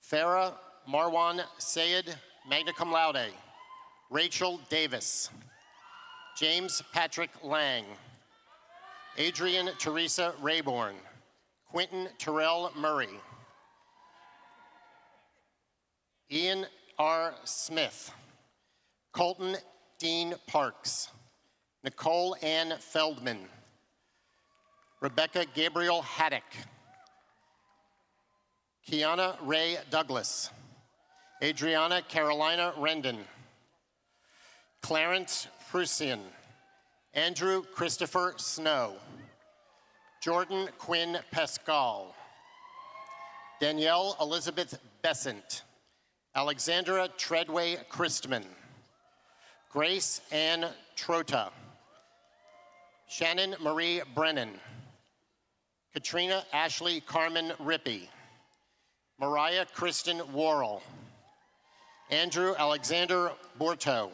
Farah Marwan Sayed, magna cum laude, Rachel Davis, James Patrick Lang, Adrian Teresa Rayborn, Quentin Terrell Murray, Ian R. Smith, Colton Dean Parks, Nicole Ann Feldman, Rebecca Gabriel Haddock, Kiana Ray Douglas, Adriana Carolina Rendon, Clarence Prusian, Andrew Christopher Snow, Jordan Quinn Pascal, Danielle Elizabeth Besant, Alexandra Treadway Christman, Grace Ann Trota, Shannon Marie Brennan, Katrina Ashley Carmen Rippey, Mariah Kristen Worrell, Andrew Alexander Borto,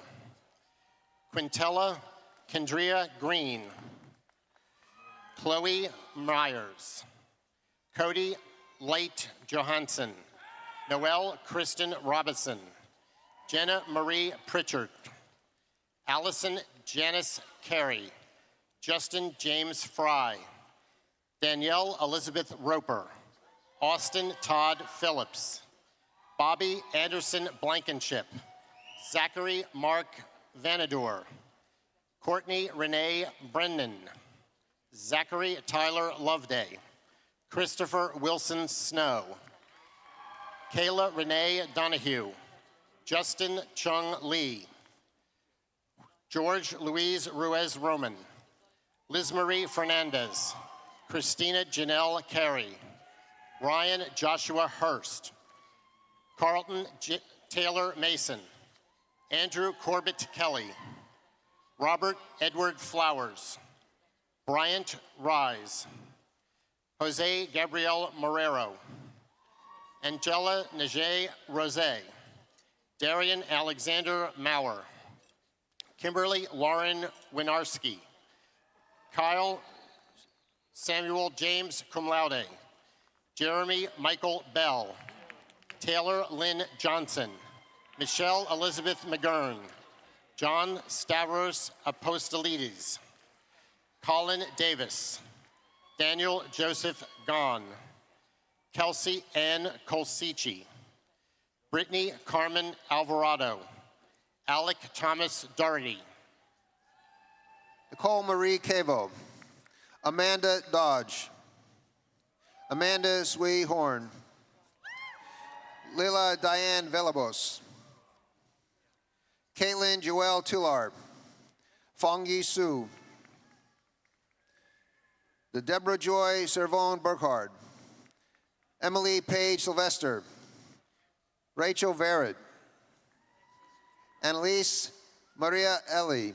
Quintella Kendria Green, Chloe Myers, Cody Light Johansson, Noelle Kristen Robinson, Jenna Marie Pritchard, Allison Janice Carey, Justin James Fry, Danielle Elizabeth Roper, Austin Todd Phillips, Bobby Anderson Blankenship, Zachary Mark Vanador, Courtney Renee Brennan, Zachary Tyler Loveday, Christopher Wilson Snow, Kayla Renee Donahue, Justin Chung Lee, George Luis Ruiz Roman, Liz Marie Fernandez, Christina Janelle Carey, Ryan Joshua Hurst, Carlton Taylor Mason, Andrew Corbett Kelly, Robert Edward Flowers, Bryant Rise, Jose Gabriel Morero, Angela Najee Rose, Darian Alexander Maurer, Kimberly Lauren Winarski, Kyle Samuel James cum laude, Jeremy Michael Bell, Taylor Lynn Johnson, Michelle Elizabeth McGurn, John Stavros Apostolides, Colin Davis, Daniel Joseph Gahn, Kelsey Ann Colsici, Brittany Carmen Alvarado, Alec Thomas Doherty, Nicole Marie Cavo, Amanda Dodge, Amanda Swee Horn, Lila Diane Velabos, Caitlin Joelle Tular, Fong Yi Su, the Deborah Joy Servone Burkhard, Emily Page Sylvester, Rachel Verrett, Annalise Maria Ellie,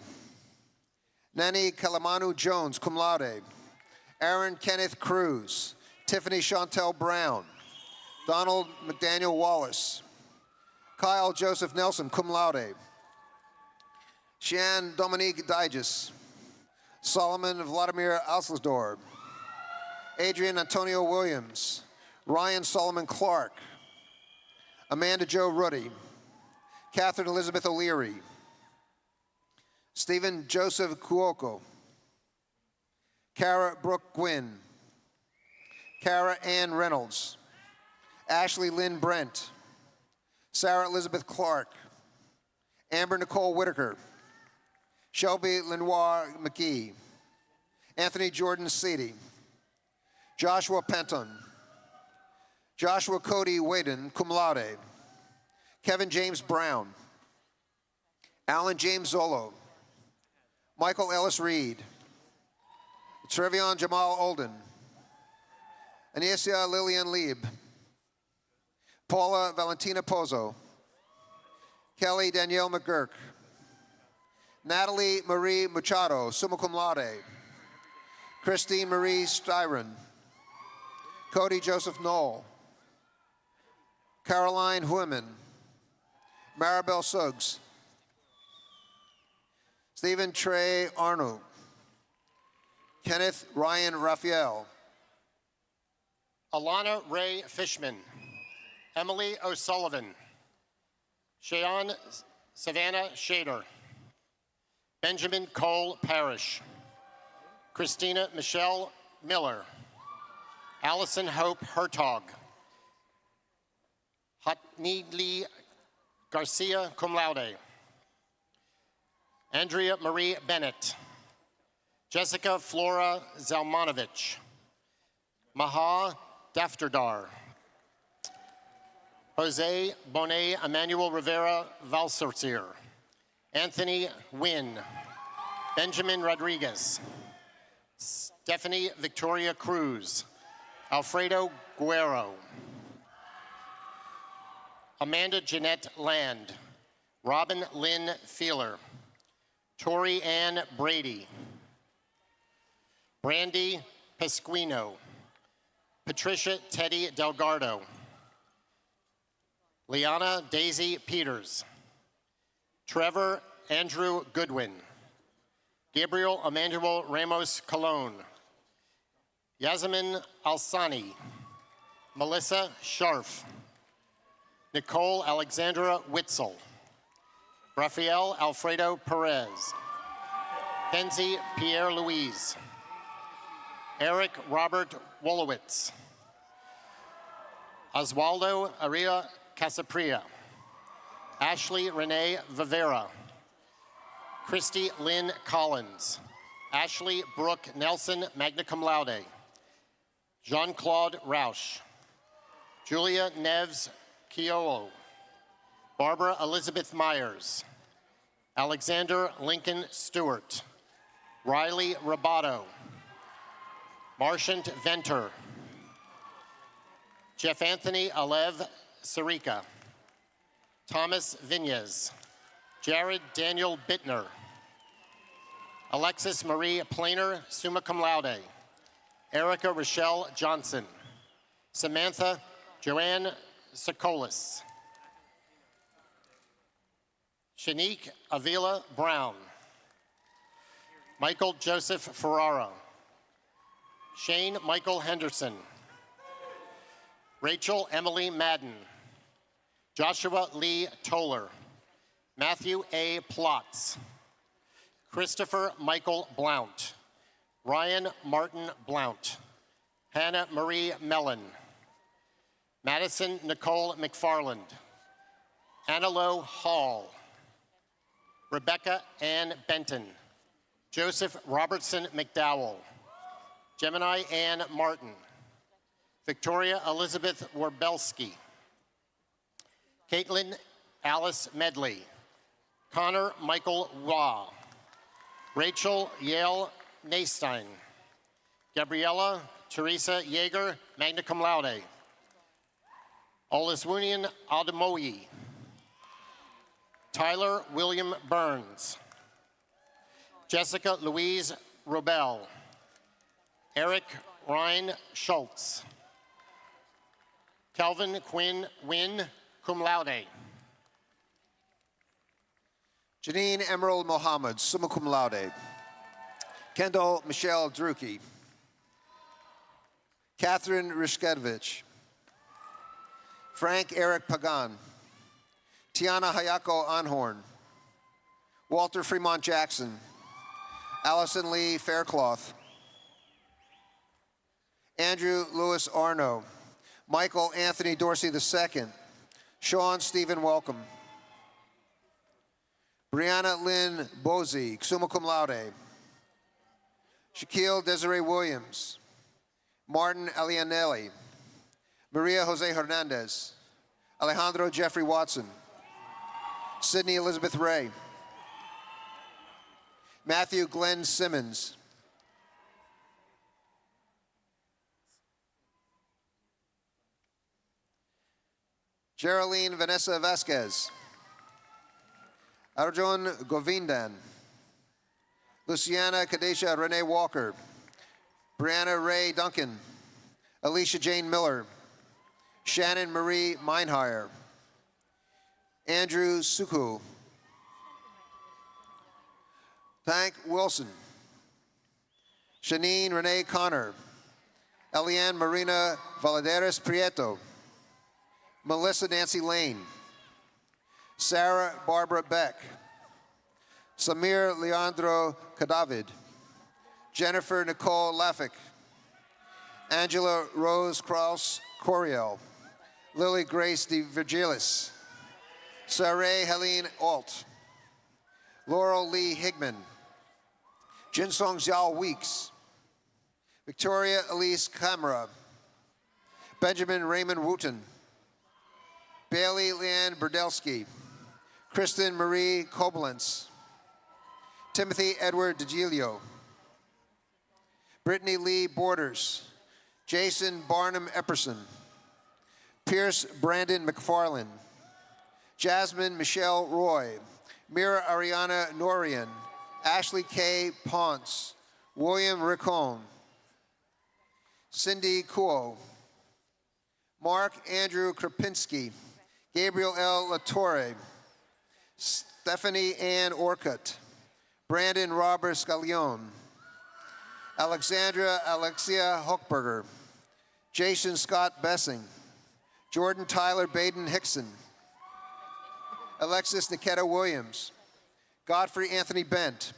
Nani Kalamanu Jones, cum laude, Aaron Kenneth Cruz, Tiffany Chantel Brown, Donald McDaniel Wallace, Kyle Joseph Nelson, cum laude, Shan Dominique Digest, Solomon Vladimir Alslasdor, Adrian Antonio Williams, Ryan Solomon Clark, Amanda Jo Ruddy, Catherine Elizabeth O'Leary, Stephen Joseph Cuoco, Kara Brooke Gwynn, Kara Ann Reynolds, Ashley Lynn Brent, Sarah Elizabeth Clark, Amber Nicole Whitaker, Shelby Lenoir McGee, Anthony Jordan Seedy, Joshua Penton, Joshua Cody Whedon, cum laude, Kevin James Brown, Alan James Zolo, Michael Ellis Reed, Trevion Jamal Olden, Anesia Lillian Lieb, Paula Valentina Pozo, Kelly Danielle McGurk, Natalie Marie Machado, summa cum laude, Christine Marie Styron, Cody Joseph Knoll, Caroline Huiman, Maribel Suggs, Stephen Trey Arnold, Kenneth Ryan Raphael, Alana Ray Fishman, Emily O'Sullivan, Cheyenne Savannah Shader, Benjamin Cole Parrish, Christina Michelle Miller, Allison Hope Hertog, Hatnili Garcia cum laude, Andrea Marie Bennett, Jessica Flora Zalmanovich, Maha Daftardar, Jose Bonet Emmanuel Rivera Valsortier, Anthony Wynn, Benjamin Rodriguez, Stephanie Victoria Cruz, Alfredo Guerrero, Amanda Jeanette Land, Robin Lynn Feeler, Tori Ann Brady, Brandy Pesquino, Patricia Teddy Delgado, Liana Daisy Peters, Trevor Andrew Goodwin, Gabriel Emmanuel Ramos Colon, Yasmin Alsani, Melissa Scharf, Nicole Alexandra Witzel, Rafael Alfredo Perez, Kenzie Pierre Louise, Eric Robert Wolowitz, Oswaldo Aria Casapria, Ashley Renee Vivera, Christy Lynn Collins, Ashley Brooke Nelson, magna cum laude, Jean-Claude Rausch, Julia Neves Kiolo, Barbara Elizabeth Myers, Alexander Lincoln Stewart, Riley Roboto, Marchant Venter, Jeff Anthony Alev Sarika, Thomas Vinyes, Jared Daniel Bittner, Alexis Marie Planer, summa cum laude, Erica Rochelle Johnson, Samantha Joanne Sokolis, Shanique Avila Brown, Michael Joseph Ferrara, Shane Michael Henderson, Rachel Emily Madden, Joshua Lee Toller, Matthew A. Plotz, Christopher Michael Blount, Ryan Martin Blount, Hannah Marie Mellon, Madison Nicole McFarland, Annalo Hall, Rebecca Ann Benton, Joseph Robertson McDowell, Gemini Ann Martin, Victoria Elizabeth Warbelski, Caitlin Alice Medley, Connor Michael Waugh, Rachel Yale Naystein, Gabriella Teresa Yeager, magna cum laude, Oliswunian Ademoyi, Tyler William Burns, Jessica Louise Robel, Eric Ryan Schultz, Kelvin Quinn Wynn, cum laude. Janine Emerald Mohammed, summa cum laude. Kendall Michelle Druki. Catherine Rishkevich. Frank Eric Pagan. Tiana Hayako Anhorn. Walter Fremont Jackson. Allison Lee Faircloth. Andrew Lewis Arno. Michael Anthony Dorsey II. Sean Stephen Welcome. Brianna Lynn Bozy, summa cum laude. Shaquille Desiree Williams. Martin Alianelli. Maria Jose Hernandez. Alejandro Jeffrey Watson. Sydney Elizabeth Ray. Matthew Glenn Simmons. Geraldine Vanessa Vasquez. Arjun Govindan. Luciana Kadesha Renee Walker. Brianna Ray Duncan. Alicia Jane Miller. Shannon Marie Meinheier. Andrew Suku. Tank Wilson. Shanine Renee Connor. Eliane Marina Valadares Prieto. Melissa Nancy Lane. Sarah Barbara Beck. Samir Leandro Cadavid. Jennifer Nicole Laffick. Angela Rose Kraus Coriel. Lily Grace De Virgilis. Saray Helene Alt. Laurel Lee Higman. Jinsong Xiao Weeks. Victoria Elise Camera. Benjamin Raymond Wooten. Bailey Leanne Berdelsky. Kristen Marie Koblenz, Timothy Edward DeGilio, Brittany Lee Borders, Jason Barnum Epperson, Pierce Brandon McFarland, Jasmine Michelle Roy, Mira Ariana Norian, Ashley K. Ponce, William Riccone, Cindy Kuo, Mark Andrew Krapinski, Gabriel L. Latorre, Stephanie Ann Orcutt, Brandon Robert Scallion, Alexandra Alexia Hochberger, Jason Scott Bessing, Jordan Tyler Baden Hickson, Alexis Niketa Williams, Godfrey Anthony Bent,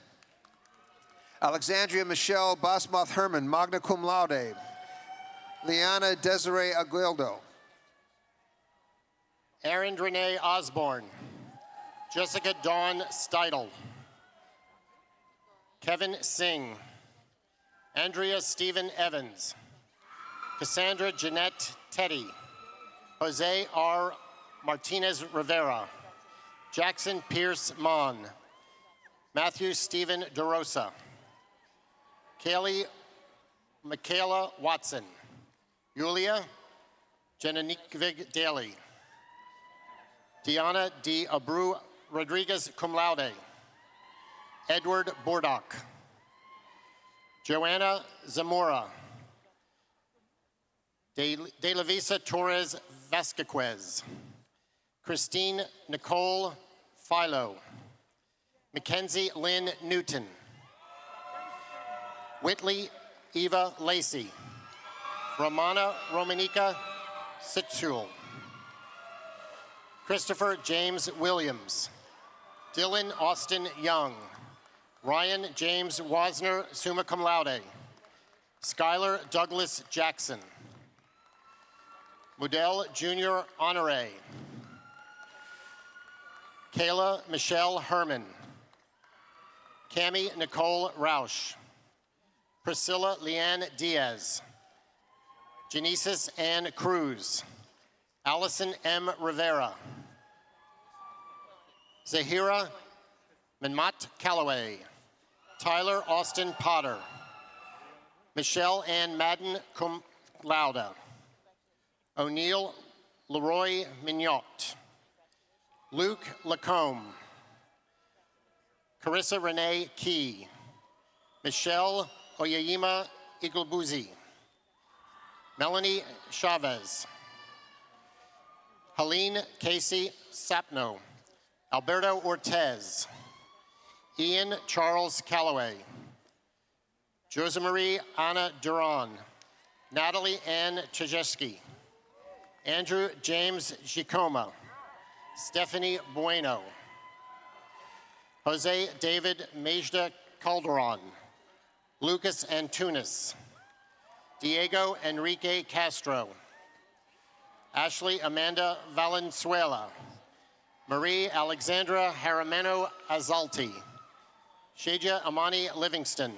Alexandria Michelle Basmoth Herman, magna cum laude, Liana Desiree Aguildo, Erin Renee Osborne, Jessica Dawn Steidel, Kevin Singh, Andrea Stephen Evans, Cassandra Jeanette Teddy, Jose R. Martinez Rivera, Jackson Pierce Mon, Matthew Stephen DeRosa, Kaylee Michaela Watson, Yulia Jenanikvig Daly, Diana D. Abreu Rodriguez cum laude, Edward Bordock, Joanna Zamora, De La Visa Torres Vasquez, Christine Nicole Philo, Mackenzie Lynn Newton, Whitley Eva Lacey, Romana Romanica Situl, Christopher James Williams, Dylan Austin Young, Ryan James Wasner, summa cum laude, Skylar Douglas Jackson, Mudell Junior Honore, Kayla Michelle Herman, Cami Nicole Rausch, Priscilla Leanne Diaz, Genesis Ann Cruz, Allison M. Rivera, Zahira Minmat Calloway, Tyler Austin Potter, Michelle Ann Madden cum laude, O'Neill Leroy Mignot, Luke Lacombe, Carissa Renee Key, Michelle Oyeyima Iglebuzi, Melanie Chavez, Helene Casey Sapno, Alberto Ortez, Ian Charles Calloway, Josemarie Anna Duran, Natalie Ann Chajewski, Andrew James Gicoma, Stephanie Bueno, Jose David Majda Calderon, Lucas Antunes, Diego Enrique Castro, Ashley Amanda Valenzuela, Marie Alexandra Jarameno Azalti, Shaja Amani Livingston,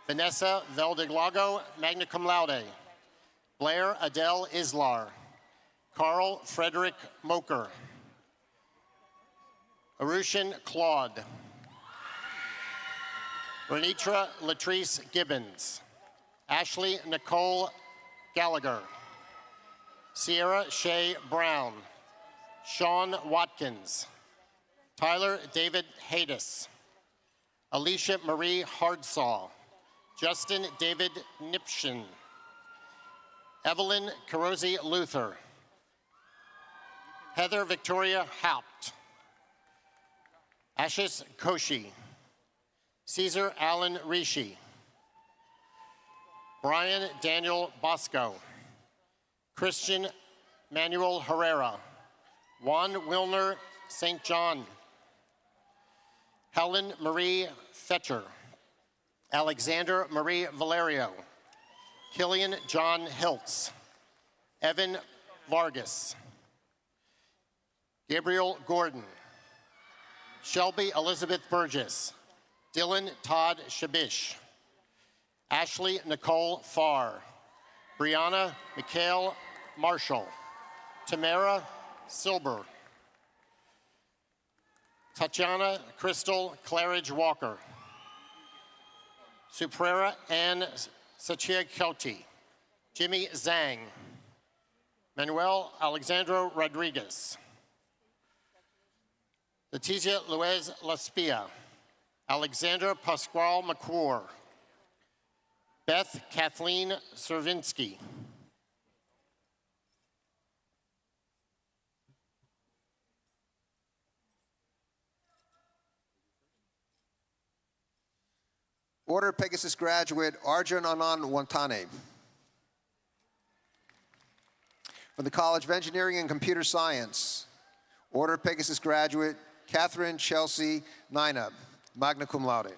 Vanessa Veldeglago, magna cum laude, Blair Adele Islar, Carl Frederick Moker, Arushin Claude, Renitra Latrice Gibbons, Ashley Nicole Gallagher, Sierra Shea Brown, Sean Watkins, Tyler David Hadis, Alicia Marie Hardsaw, Justin David Nipshin, Evelyn Carosi Luther, Heather Victoria Haupt, Ashish Koshi, Caesar Allen Rishi, Brian Daniel Bosco, Christian Manuel Herrera, Juan Wilner St. John, Helen Marie Fetcher, Alexander Marie Valerio, Killian John Hiltz, Evan Vargas, Gabriel Gordon, Shelby Elizabeth Burgess, Dylan Todd Shabish, Ashley Nicole Farr, Brianna Mikhail Marshall, Tamara Silber, Tatiana Crystal Claridge Walker. Suprera Ann Sachiakoti. Jimmy Zhang. Manuel Alexandro Rodriguez. Leticia Luez Laspia. Alexandra Pascual McClure. Beth Kathleen Servinsky. Order Pegasus graduate Arjun Anand Wantane. From the College of Engineering and Computer Science, Order Pegasus graduate Catherine Chelsea Nina, magna cum laude.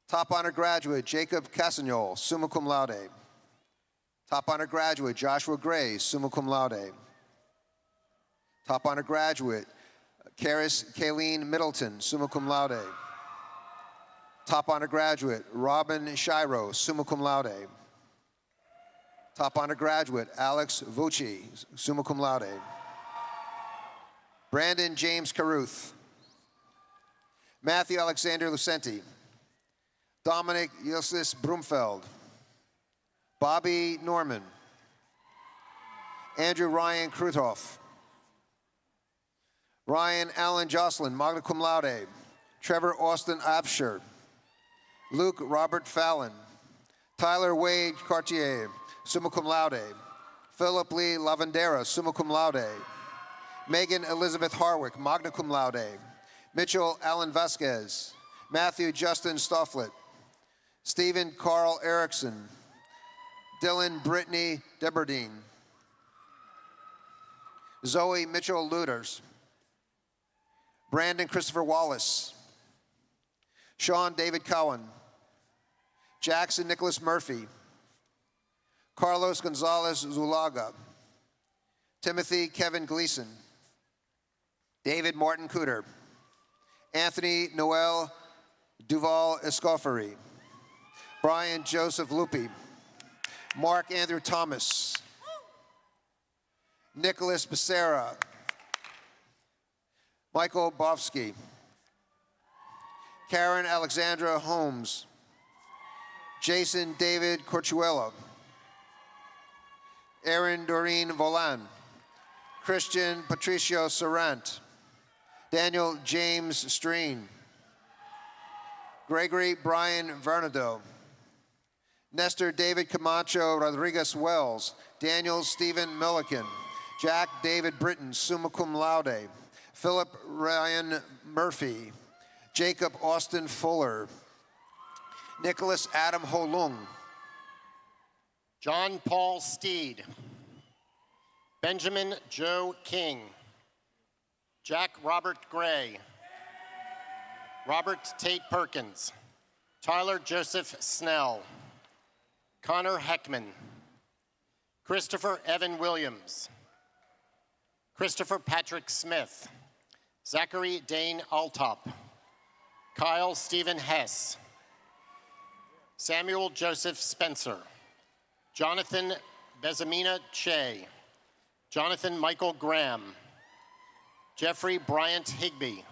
Top honor graduate Jacob Casagnol, summa cum laude. Top honor graduate Joshua Gray, summa cum laude. Top honor graduate Karis Kayleen Middleton, summa cum laude. Top honor graduate Robin Shiro, summa cum laude. Top honor graduate Alex Vucci, summa cum laude. Brandon James Caruth. Matthew Alexander Lucenti. Dominic Yosis Brumfeld. Bobby Norman. Andrew Ryan Kruthoff. Ryan Allen Jocelyn, magna cum laude. Trevor Austin Absher. Luke Robert Fallon. Tyler Wade Cartier, summa cum laude. Philip Lee Lavandera, summa cum laude. Megan Elizabeth Harwick, magna cum laude. Mitchell Allen Vasquez. Matthew Justin Stofflet. Stephen Carl Erickson. Dylan Brittany Deberdine. Zoe Mitchell Luders. Brandon Christopher Wallace. Sean David Cowan. Jackson Nicholas Murphy. Carlos Gonzalez Zulaga. Timothy Kevin Gleason. David Martin Cooter. Anthony Noel Duval Escoffery. Brian Joseph Lupi. Mark Andrew Thomas. Nicholas Becerra. Michael Bofsky. Karen Alexandra Holmes. Jason David Corchuelo. Aaron Doreen Volan. Christian Patricio Sorrent. Daniel James Streen. Gregory Brian Vernado. Nestor David Camacho Rodriguez Wells. Daniel Stephen Milliken. Jack David Britton, summa cum laude. Philip Ryan Murphy. Jacob Austin Fuller. Nicholas Adam Holung. John Paul Steed. Benjamin Joe King. Jack Robert Gray. Robert Tate Perkins. Tyler Joseph Snell. Connor Heckman. Christopher Evan Williams. Christopher Patrick Smith. Zachary Dane Altop. Kyle Stephen Hess. Samuel Joseph Spencer. Jonathan Bezamina Che. Jonathan Michael Graham. Jeffrey Bryant Higby.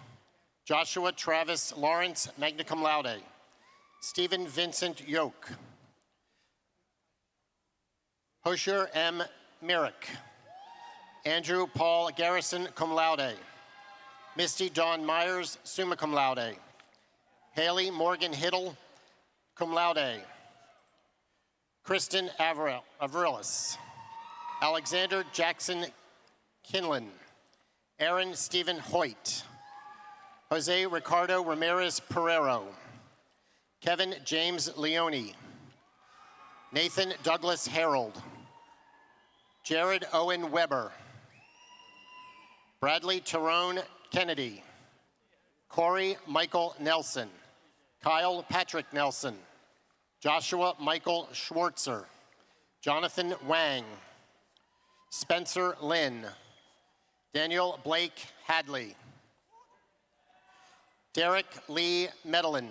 Joshua Travis Lawrence, magna cum laude. Stephen Vincent Yoke. Hosher M. Merrick. Andrew Paul Garrison, cum laude. Misty Dawn Myers, summa cum laude. Haley Morgan Hiddle, cum laude. Kristen Avrilis. Alexander Jackson Kinlan. Aaron Stephen Hoyt. Jose Ricardo Ramirez Pereiro. Kevin James Leone. Nathan Douglas Harold. Jared Owen Weber. Bradley Tyrone Kennedy. Corey Michael Nelson. Kyle Patrick Nelson. Joshua Michael Schwartzer. Jonathan Wang. Spencer Lynn. Daniel Blake Hadley. Derek Lee Medellin.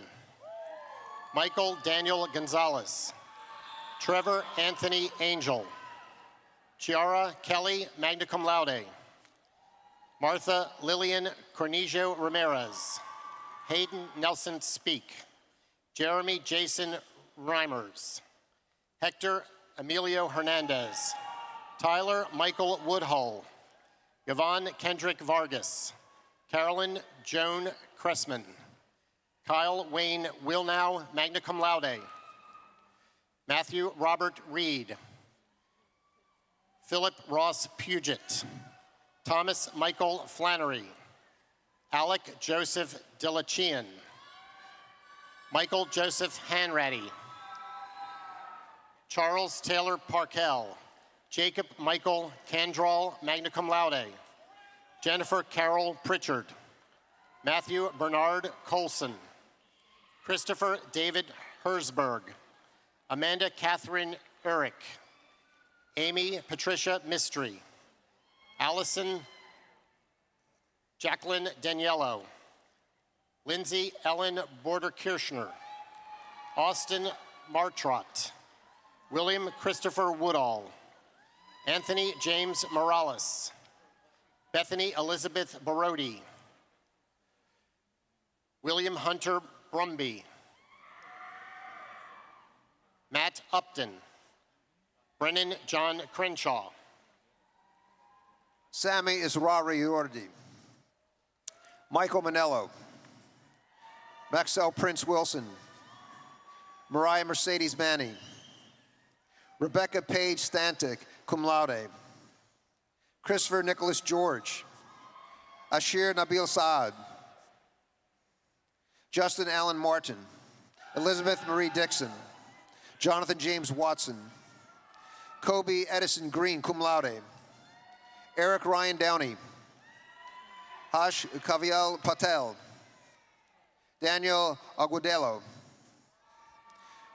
Michael Daniel Gonzalez. Trevor Anthony Angel. Chiara Kelly, magna cum laude. Martha Lillian Cornegio Ramirez. Hayden Nelson Speak. Jeremy Jason Reimers. Hector Emilio Hernandez. Tyler Michael Woodhull. Yvonne Kendrick Vargas. Carolyn Joan Cressman. Kyle Wayne Wilnow, magna cum laude. Matthew Robert Reed. Philip Ross Puget. Thomas Michael Flannery. Alec Joseph Dillachian. Michael Joseph Hanratty. Charles Taylor Parkell. Jacob Michael Candral, magna cum laude. Jennifer Carol Pritchard. Matthew Bernard Colson. Christopher David Herzberg. Amanda Catherine Eric. Amy Patricia Mistry. Allison Jacqueline Daniello. Lindsay Ellen Border Kirschner. Austin Martrott. William Christopher Woodall. Anthony James Morales. Bethany Elizabeth Barodi. William Hunter Brumby. Matt Upton. Brennan John Crenshaw. Sammy Israri Yordi. Michael Manello. Maxell Prince Wilson. Mariah Mercedes Manny. Rebecca Page Stantic, cum laude. Christopher Nicholas George. Ashir Nabil Saad. Justin Allen Martin. Elizabeth Marie Dixon. Jonathan James Watson. Kobe Edison Green, cum laude. Eric Ryan Downey. Hash Kavial Patel. Daniel Agudelo.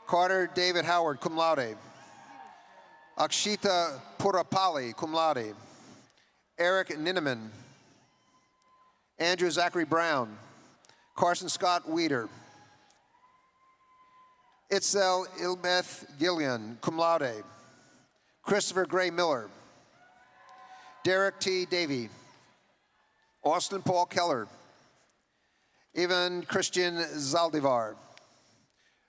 Carter David Howard, cum laude. Akshita Purapali, cum laude. Eric Ninneman. Andrew Zachary Brown. Carson Scott Weeder. Itzel Ilmeth Gillian, cum laude. Christopher Gray Miller. Derek T. Davey. Austin Paul Keller. Evan Christian Zaldivar.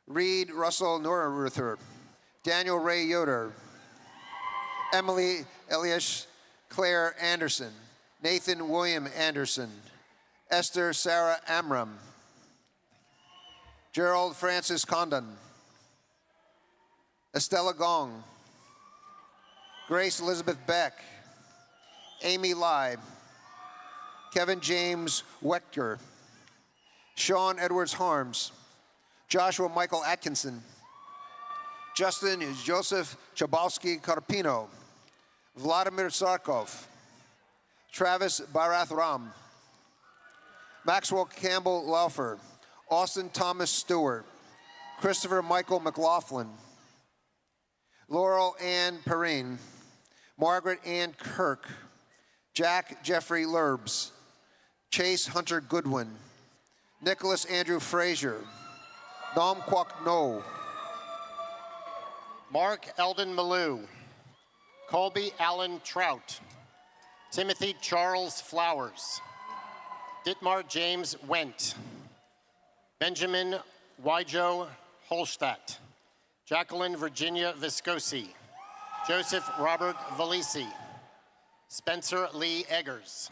Reed Russell Norruther. Daniel Ray Yoder. Emily Eliash Claire Anderson. Nathan William Anderson. Esther Sarah Amram. Gerald Francis Condon. Estella Gong. Grace Elizabeth Beck. Amy Lai. Kevin James Wechter. Sean Edwards Harms. Joshua Michael Atkinson. Justin Joseph Chabowski Carpino. Vladimir Sarkov. Travis Barath Ram. Maxwell Campbell Laufer. Austin Thomas Stewart. Christopher Michael McLaughlin. Laurel Ann Perrine. Margaret Ann Kirk. Jack Jeffrey Lurbs. Chase Hunter Goodwin. Nicholas Andrew Frazier. Nam Kwok No. Mark Eldon Malou. Colby Allen Trout. Timothy Charles Flowers. Dittmar James Wendt. Benjamin Wyjo Holstadt. Jacqueline Virginia Viscosi. Joseph Robert Valisi. Spencer Lee Eggers.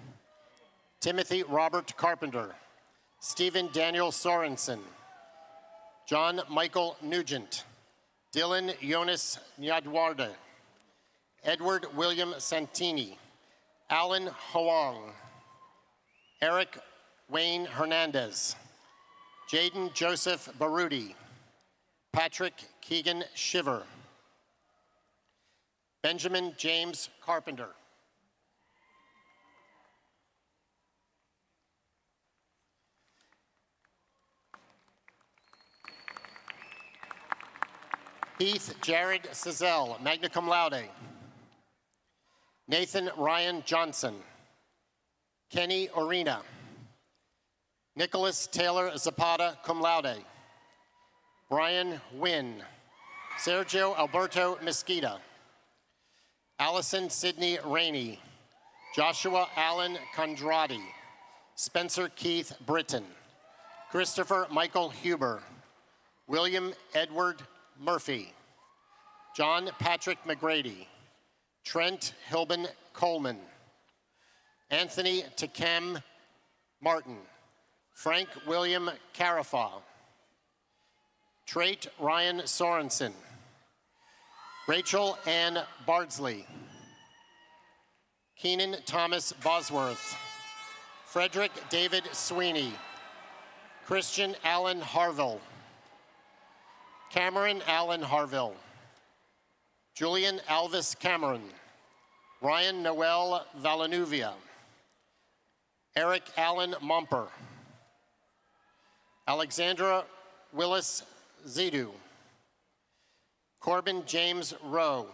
Timothy Robert Carpenter. Stephen Daniel Sorensen. John Michael Nugent. Dylan Jonas Nyadwarde. Edward William Santini. Alan Hoang. Eric Wayne Hernandez. Jaden Joseph Barudi. Patrick Keegan Shiver. Benjamin James Carpenter. Heath Jared Sizell, magna cum laude. Nathan Ryan Johnson. Kenny Orina. Nicholas Taylor Zapata, cum laude. Brian Wynn. Sergio Alberto Mesquita. Allison Sidney Rainey. Joshua Allen Condrati, Spencer Keith Britton, Christopher Michael Huber, William Edward Murphy, John Patrick McGrady, Trent Hilben Coleman, Anthony Takem Martin, Frank William Carafa, Trait Ryan Sorensen, Rachel Ann Bardsley, Keenan Thomas Bosworth, Frederick David Sweeney, Christian Allen Harville, Cameron Allen Harville, Julian Alvis Cameron, Ryan Noel Villanuvia, Eric Allen Mumper, Alexandra Willis Zidu, Corbin James Rowe,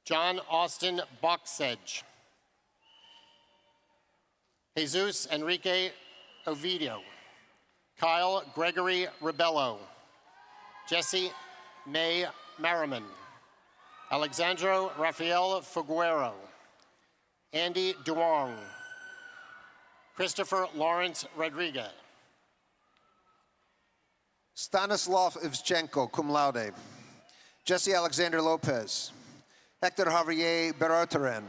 John Austin Boxedge, Jesus Enrique Ovidio, Kyle Gregory Rebello, Jesse May Merriman, Alexandro Rafael Figuero, Andy Duong, Christopher Lawrence Rodriguez, Stanislav Ivchenko, cum laude. Jesse Alexander Lopez. Hector Javier Berotaren.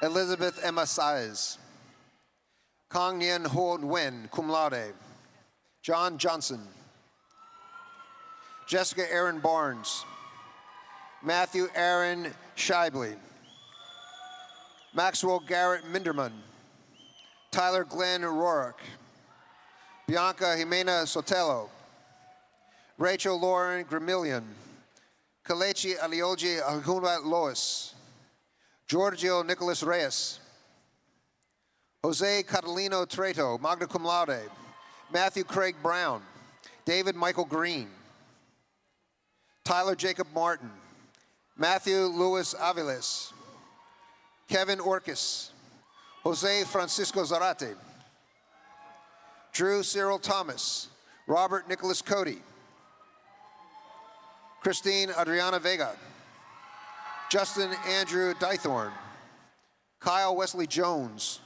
Elizabeth Emma Saez. Kong Nien Ho Nguyen, cum laude. John Johnson. Jessica Aaron Barnes. Matthew Aaron Shibley. Maxwell Garrett Minderman. Tyler Glenn Rorick. Bianca Jimena Sotelo. Rachel Lauren Gramillion. Kalechi Alioji Ahunwa Lois. Giorgio Nicholas Reyes. Jose Catalino Treto, magna cum laude. Matthew Craig Brown. David Michael Green. Tyler Jacob Martin. Matthew Louis Aviles. Kevin Orkis. Jose Francisco Zarate. Drew Cyril Thomas. Robert Nicholas Cody. Christine Adriana Vega. Justin Andrew Dythorn. Kyle Wesley Jones.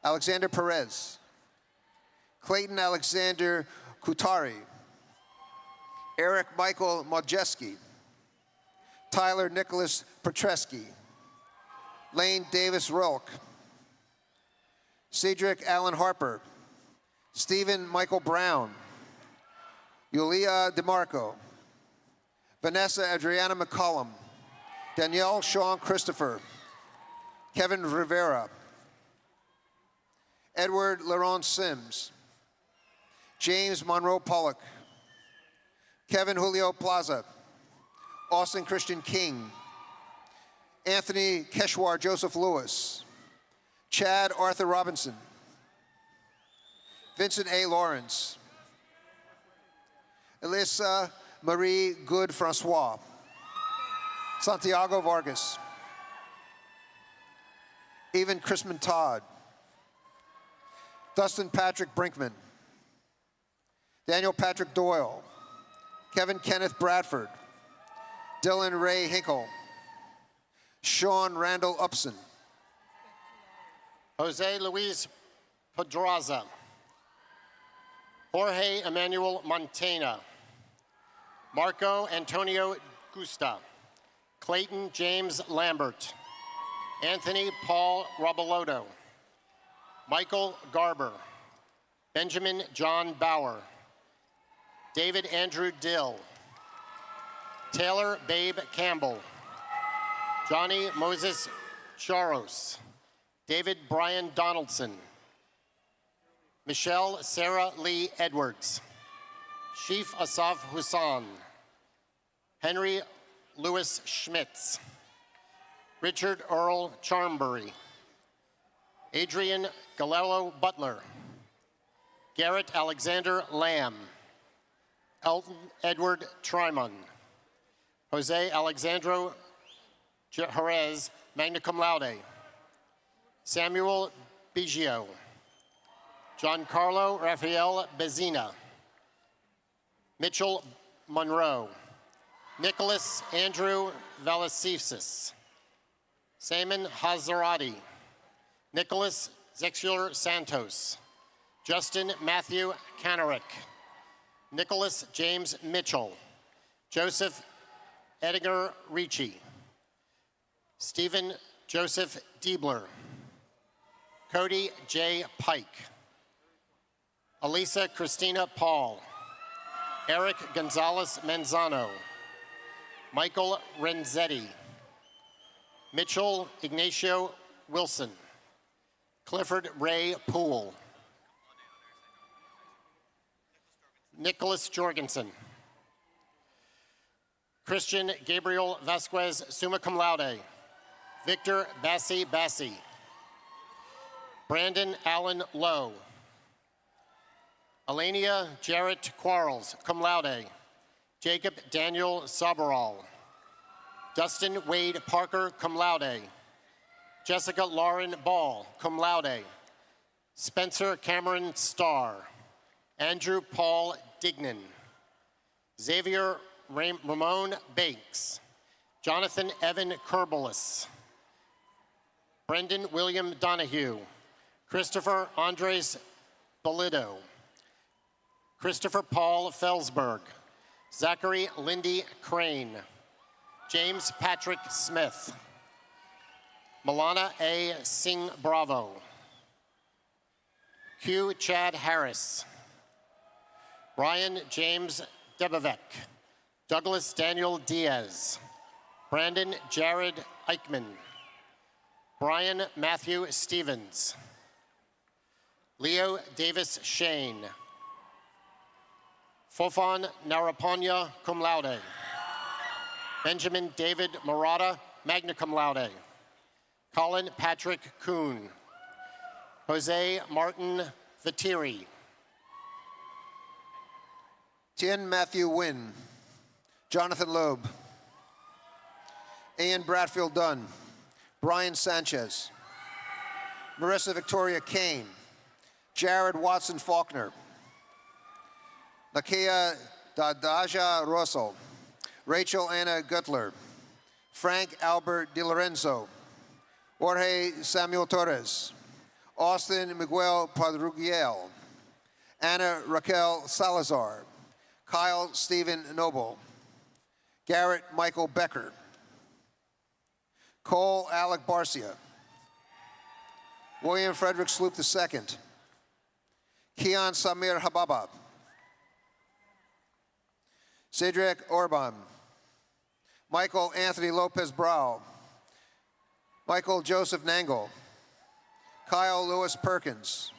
Alexander Perez. Clayton Alexander Kutari. Eric Michael Modjeski. Tyler Nicholas Petreski. Lane Davis Rolk. Cedric Allen Harper. Stephen Michael Brown. Yulia DeMarco. Vanessa Adriana McCollum. Danielle Sean Christopher. Kevin Rivera. Edward Laron Sims. James Monroe Pollock. Kevin Julio Plaza. Austin Christian King. Anthony Keshwar Joseph Lewis. Chad Arthur Robinson. Vincent A. Lawrence. Elisa Marie Good Francois. Santiago Vargas. Evan Chrisman Todd. Dustin Patrick Brinkman. Daniel Patrick Doyle. Kevin Kenneth Bradford. Dylan Ray Hinkle. Sean Randall Upson. Jose Luis Pedraza. Jorge Emmanuel Montana. Marco Antonio Gusta. Clayton James Lambert. Anthony Paul Roboloto. Michael Garber. Benjamin John Bauer. David Andrew Dill. Taylor Babe Campbell. Johnny Moses Charos. David Brian Donaldson. Michelle Sarah Lee Edwards. Chief Asaf Hussan. Henry Louis Schmitz. Richard Earl Charmbury. Adrian Galello Butler. Garrett Alexander Lamb. Elton Edward Trimon. Jose Alexandro Jerez, magna cum laude. Samuel Biggio. Giancarlo Rafael Bezina. Mitchell Monroe. Nicholas Andrew Valasifsis. Saman Hazarati, Nicholas Zexuler Santos, Justin Matthew Kanarick, Nicholas James Mitchell, Joseph Edinger Ricci, Stephen Joseph Diebler, Cody J. Pike, Elisa Christina Paul, Eric Gonzalez Manzano, Michael Renzetti, Mitchell Ignacio Wilson, Clifford Ray Poole, Nicholas Jorgensen, Christian Gabriel Vasquez, summa cum laude, Victor Bassi, Brandon Allen Lowe, Elenia Jarrett Quarles, cum laude, Jacob Daniel Sabaral, Dustin Wade Parker, cum laude, Jessica Lauren Ball, cum laude, Spencer Cameron Starr, Andrew Paul Dignan, Xavier Ramon Banks, Jonathan Evan Kerbelis, Brendan William Donahue, Christopher Andres Bolido, Christopher Paul Felsberg, Zachary Lindy Crane, James Patrick Smith, Milana A. Singh Bravo, Q. Chad Harris, Ryan James Debevec, Douglas Daniel Diaz, Brandon Jared Eichman, Brian Matthew Stevens, Leo Davis Shane, Fofan Narapanya, cum laude, Benjamin David Murata, magna cum laude, Colin Patrick Kuhn, Jose Martin Viteri, Tien Matthew Wynn, Jonathan Loeb, Ian Bradfield Dunn, Brian Sanchez, Marissa Victoria Kane, Jared Watson Faulkner, Nakia Dadaja Rosso, Rachel Anna Gutler, Frank Albert Di Lorenzo, Jorge Samuel Torres, Austin Miguel Padrugiel, Anna Raquel Salazar, Kyle Stephen Noble, Garrett Michael Becker, Cole Alec Barcia, William Frederick Sloop II, Keon Samir Hababa, Cedric Orban, Michael Anthony Lopez Brau, Michael Joseph Nangle, Kyle Lewis Perkins,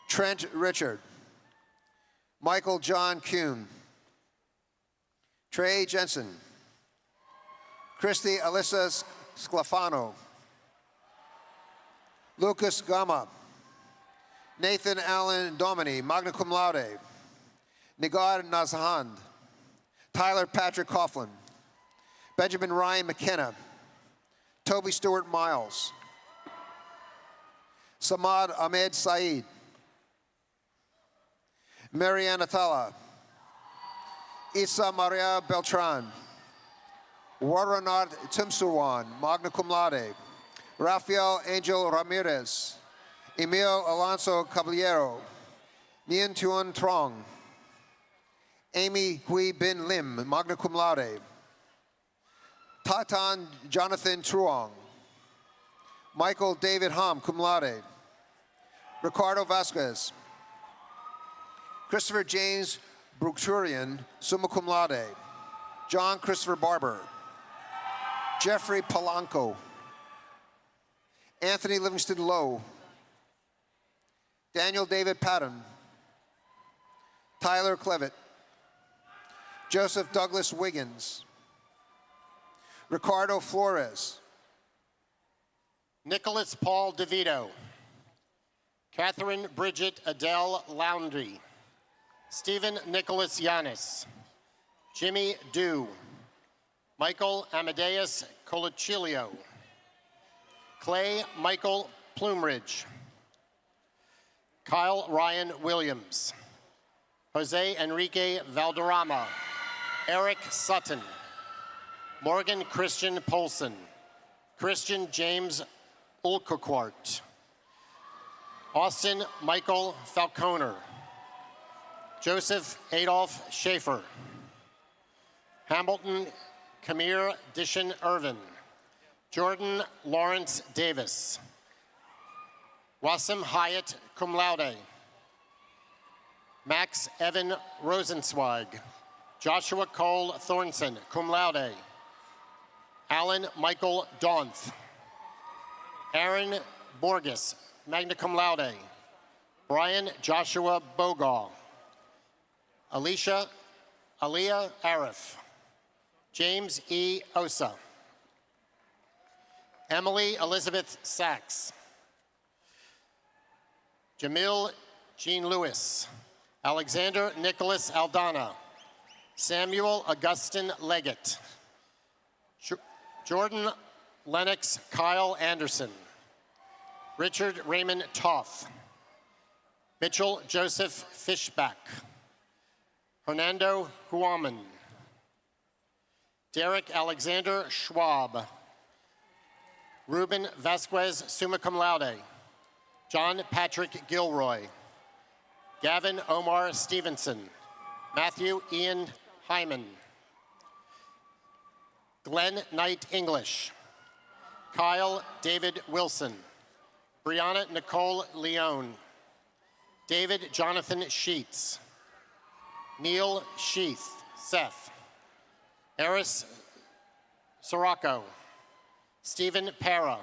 Trent Richard, Michael John Kuhn, Trey Jensen, Christy Alyssa Sclafano, Lucas Gama, Nathan Allen Domini, magna cum laude, Nigar Nazahand, Tyler Patrick Coughlin, Benjamin Ryan McKenna, Toby Stewart Miles, Samad Ahmed Saeed, Mariana Tala, Isa Maria Beltran, Waranat Timsuwan, magna cum laude, Rafael Angel Ramirez, Emil Alonso Caballero, Nien Tuan Trong, Amy Hui Bin Lim, magna cum laude, Tatan Jonathan Truong, Michael David Hom, cum laude, Ricardo Vasquez, Christopher James Bruchturian, summa cum laude, John Christopher Barber, Jeffrey Polanco, Anthony Livingston Lowe, Daniel David Patton, Tyler Clevitt, Joseph Douglas Wiggins, Ricardo Flores, Nicholas Paul DeVito, Catherine Bridget Adele Laundry, Stephen Nicholas Yanis, Jimmy Dew, Michael Amadeus Colichilio, Clay Michael Plumridge, Kyle Ryan Williams, Jose Enrique Valderrama, Eric Sutton, Morgan Christian Polson, Christian James Ulkequart. Austin Michael Falconer. Joseph Adolph Schaefer. Hamilton Kamir Dishin Irvin. Jordan Lawrence Davis. Wasim Hyatt, cum laude. Max Evan Rosenzweig. Joshua Cole Thornson, cum laude. Alan Michael Donth. Aaron Borges, magna cum laude. Brian Joshua Bogal. Aliyah Arif. James E. Osa. Emily Elizabeth Sachs. Jamil Jean Lewis. Alexander Nicholas Aldana. Samuel Augustin Leggett. Jordan Lennox Kyle Anderson. Richard Raymond Toth. Mitchell Joseph Fishback. Hernando Huaman. Derek Alexander Schwab. Ruben Vasquez, summa cum laude. John Patrick Gilroy. Gavin Omar Stevenson. Matthew Ian Hyman. Glenn Knight English. Kyle David Wilson. Brianna Nicole Leone. David Jonathan Sheets. Neil Sheath, Seth. Eris Sirocco. Stephen Para.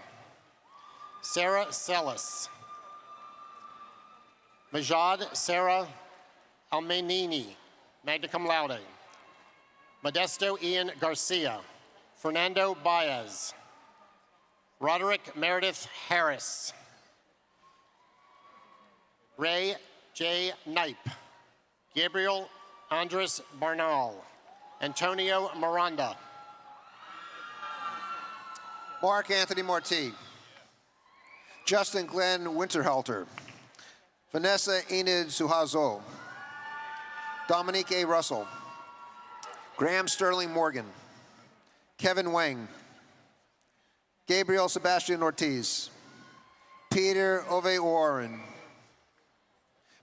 Sarah Sellis. Majad Sarah Almenini, magna cum laude. Modesto Ian Garcia. Fernando Baez. Roderick Meredith Harris. Ray J. Knipe. Gabriel Andres Barnal. Antonio Miranda. Mark Anthony Marti. Justin Glenn Winterhalter. Vanessa Enid Suhazo. Dominique A. Russell. Graham Sterling Morgan. Kevin Wang. Gabriel Sebastian Ortiz. Peter Ove Warren.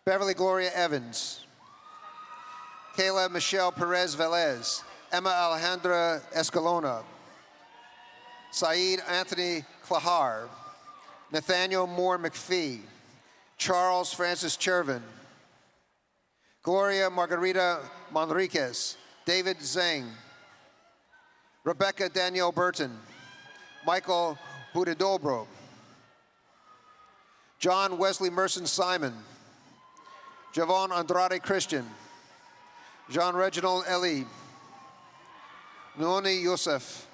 Beverly Gloria Evans. Kayla Michelle Perez Velez. Emma Alejandra Escalona. Saeed Anthony Klahar. Nathaniel Moore McPhee. Charles Francis Chervin. Gloria Margarita Manriquez. David Zhang. Rebecca Danielle Burton. Michael Hudidobro. John Wesley Merson Simon. Javon Andrade Christian. Jean Reginald Eli. Nooni Youssef.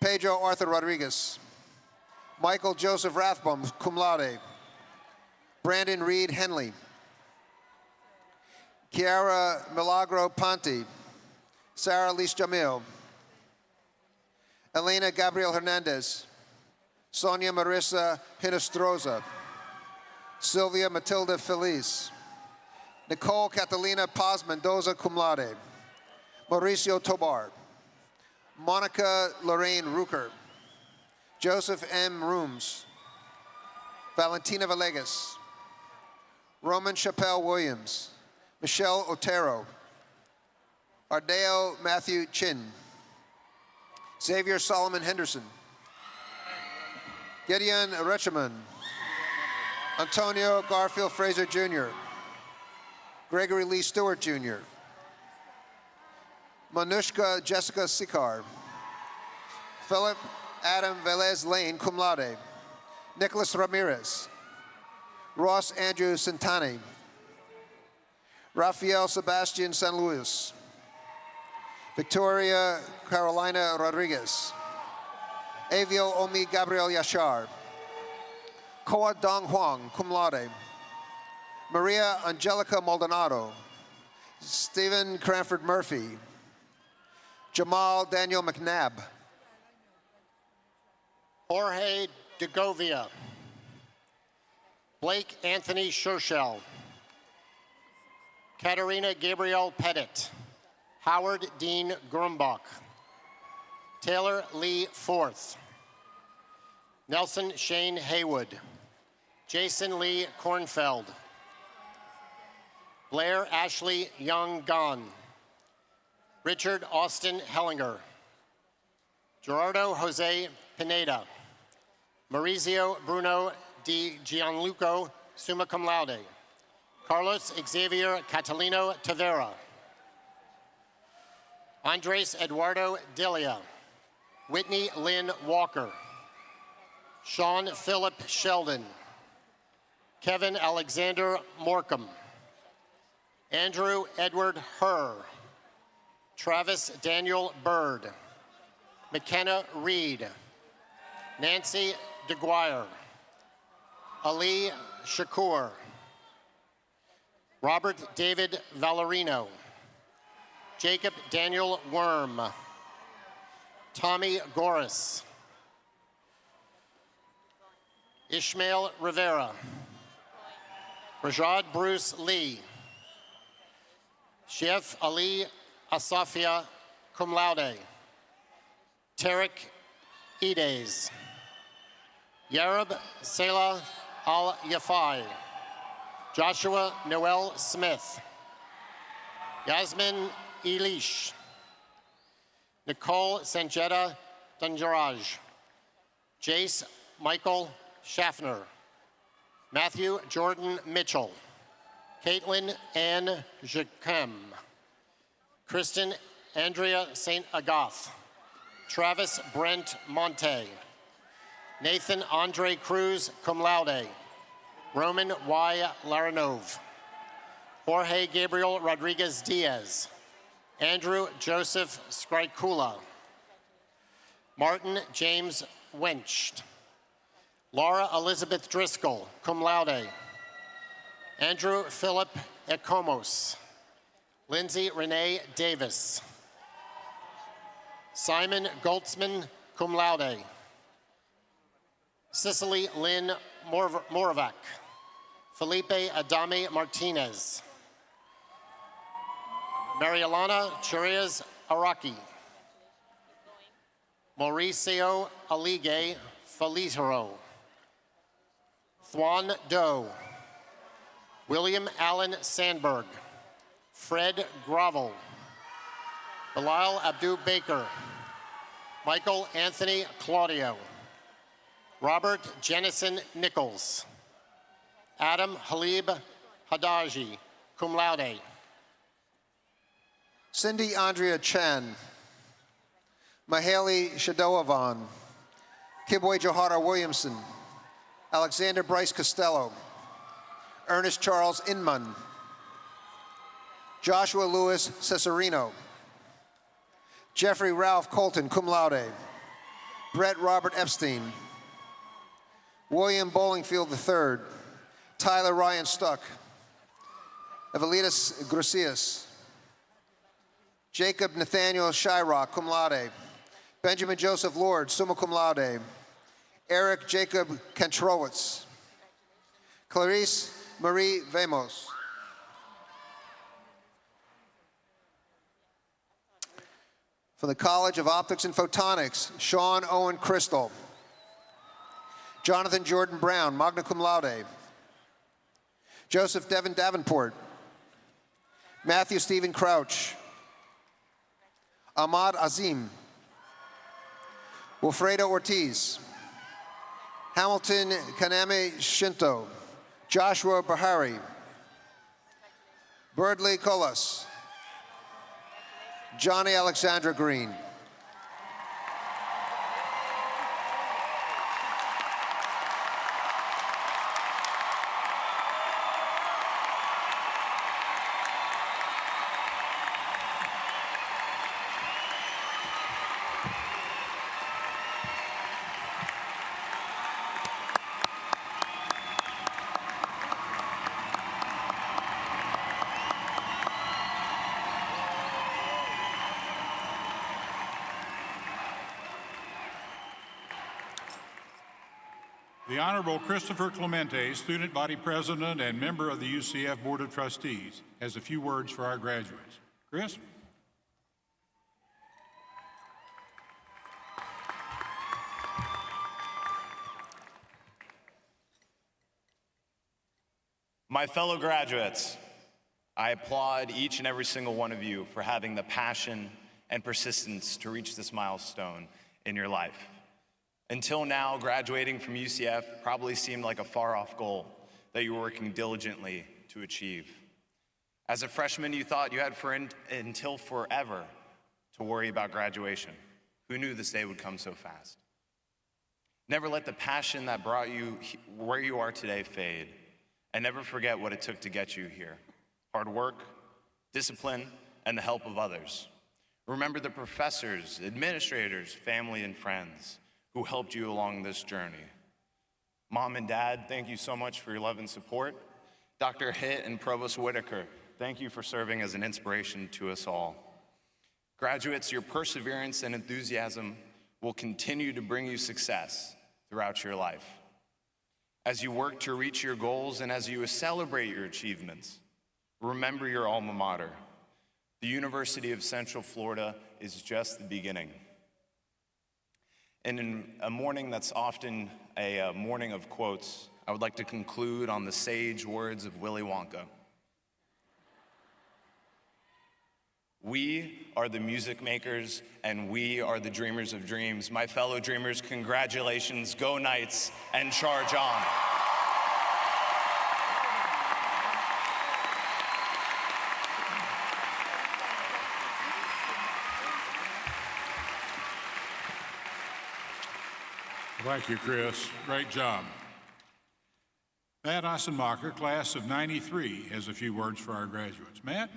Pedro Arthur Rodriguez. Michael Joseph Rathbum, cum laude. Brandon Reed Henley. Kiara Milagro Ponte. Sarah Lise Jamil. Elena Gabriel Hernandez. Sonia Marissa Hinestroza. Sylvia Matilda Feliz. Nicole Catalina Paz Mendoza, cum laude. Mauricio Tobar. Monica Lorraine Rucker. Joseph M. Rooms. Valentina Villegas. Roman Chappelle Williams. Michelle Otero. Ardeo Matthew Chin. Xavier Solomon Henderson. Gideon Rechiman. Antonio Garfield Fraser Jr. Gregory Lee Stewart Jr. Manushka Jessica Sikar. Philip Adam Velez Lane, cum laude. Nicholas Ramirez. Ross Andrew Santani. Rafael Sebastian San Luis. Victoria Carolina Rodriguez. Avio Omi Gabriel Yashar. Koa Dong Huang, cum laude. Maria Angelica Maldonado. Stephen Cranford Murphy. Jamal Daniel McNabb. Jorge DeGovia. Blake Anthony Scherschel. Katerina Gabrielle Pettit. Howard Dean Grumbach. Taylor Lee Forth. Nelson Shane Haywood, Jason Lee Kornfeld, Blair Ashley Young Gon, Richard Austin Hellinger, Gerardo Jose Pineda, Maurizio Bruno Di Gianluco, summa cum laude, Carlos Xavier Catalino Tavera, Andres Eduardo Delia, Whitney Lynn Walker, Sean Philip Sheldon, Kevin Alexander Morcom, Andrew Edward Herr, Travis Daniel Bird, McKenna Reed, Nancy DeGuire, Ali Shakur, Robert David Valerino, Jacob Daniel Worm, Tommy Goris, Ishmael Rivera, Rajad Bruce Lee, Chef Ali Asafia cum laude, Tarek Edes, Yarab Selah Al-Yafai, Joshua Noel Smith, Yasmin Elish, Nicole Sanjeta Dunjaraj, Jace Michael Schaffner, Matthew Jordan Mitchell, Caitlin Ann Jacquem, Kristen Andrea St. Agath, Travis Brent Monte, Nathan Andre Cruz cum laude, Roman Y. Laranov, Jorge Gabriel Rodriguez Diaz, Andrew Joseph Skrikula, Martin James Wench, Laura Elizabeth Driscoll, cum laude, Andrew Philip Ekomos, Lindsay Renee Davis, Simon Goltzman, cum laude, Cicely Lynn Moravak, Felipe Adame Martinez, Marielana Chirias Araki, Mauricio Alige Falitero, Thwan Doe, William Allen Sandberg, Fred Gravel, Bilal Abdu Baker, Michael Anthony Claudio, Robert Jennison Nichols, Adam Halib Hadaji, cum laude, Cindy Andrea Chen, Mahaley Shadoavan, Kibwe Johara Williamson, Alexander Bryce Costello, Ernest Charles Inman, Joshua Louis Cesarino, Jeffrey Ralph Colton, cum laude, Brett Robert Epstein, William Bollingfield III, Tyler Ryan Stuck, Evelitas Gracias, Jacob Nathaniel Shyrock, cum laude, Benjamin Joseph Lord, summa cum laude, Eric Jacob Kentrowitz, Clarice Marie Vamos, for the College of Optics and Photonics, Sean Owen Crystal, Jonathan Jordan Brown, magna cum laude, Joseph Devin Davenport, Matthew Stephen Crouch, Ahmad Azim, Wilfredo Ortiz, Hamilton Kaname Shinto, Joshua Bahari, Birdley Colas, Johnny Alexandra Green. The Honorable Christopher Clemente, Student Body President and member of the UCF Board of Trustees, has a few words for our graduates. Chris? My fellow graduates, I applaud each and every single one of you for having the passion and persistence to reach this milestone in your life. Until now, graduating from UCF probably seemed like a far-off goal that you were working diligently to achieve. As a freshman, you thought you had until forever to worry about graduation. Who knew this day would come so fast? Never let the passion that brought you where you are today fade, and never forget what it took to get you here. Hard work, discipline, and the help of others. Remember the professors, administrators, family, and friends who helped you along this journey. Mom and Dad, thank you so much for your love and support. Dr. Hitt and Provost Whitaker, thank you for serving as an inspiration to us all. Graduates, your perseverance and enthusiasm will continue to bring you success throughout your life. As you work to reach your goals and as you celebrate your achievements, remember your alma mater. The University of Central Florida is just the beginning. And in a morning that's often a morning of quotes, I would like to conclude on the sage words of Willy Wonka. We are the music makers, and we are the dreamers of dreams. My fellow dreamers, congratulations, go Knights, and charge on. Thank you, Chris. Great job. Matt Ossenmacher, class of 93, has a few words for our graduates. Matt?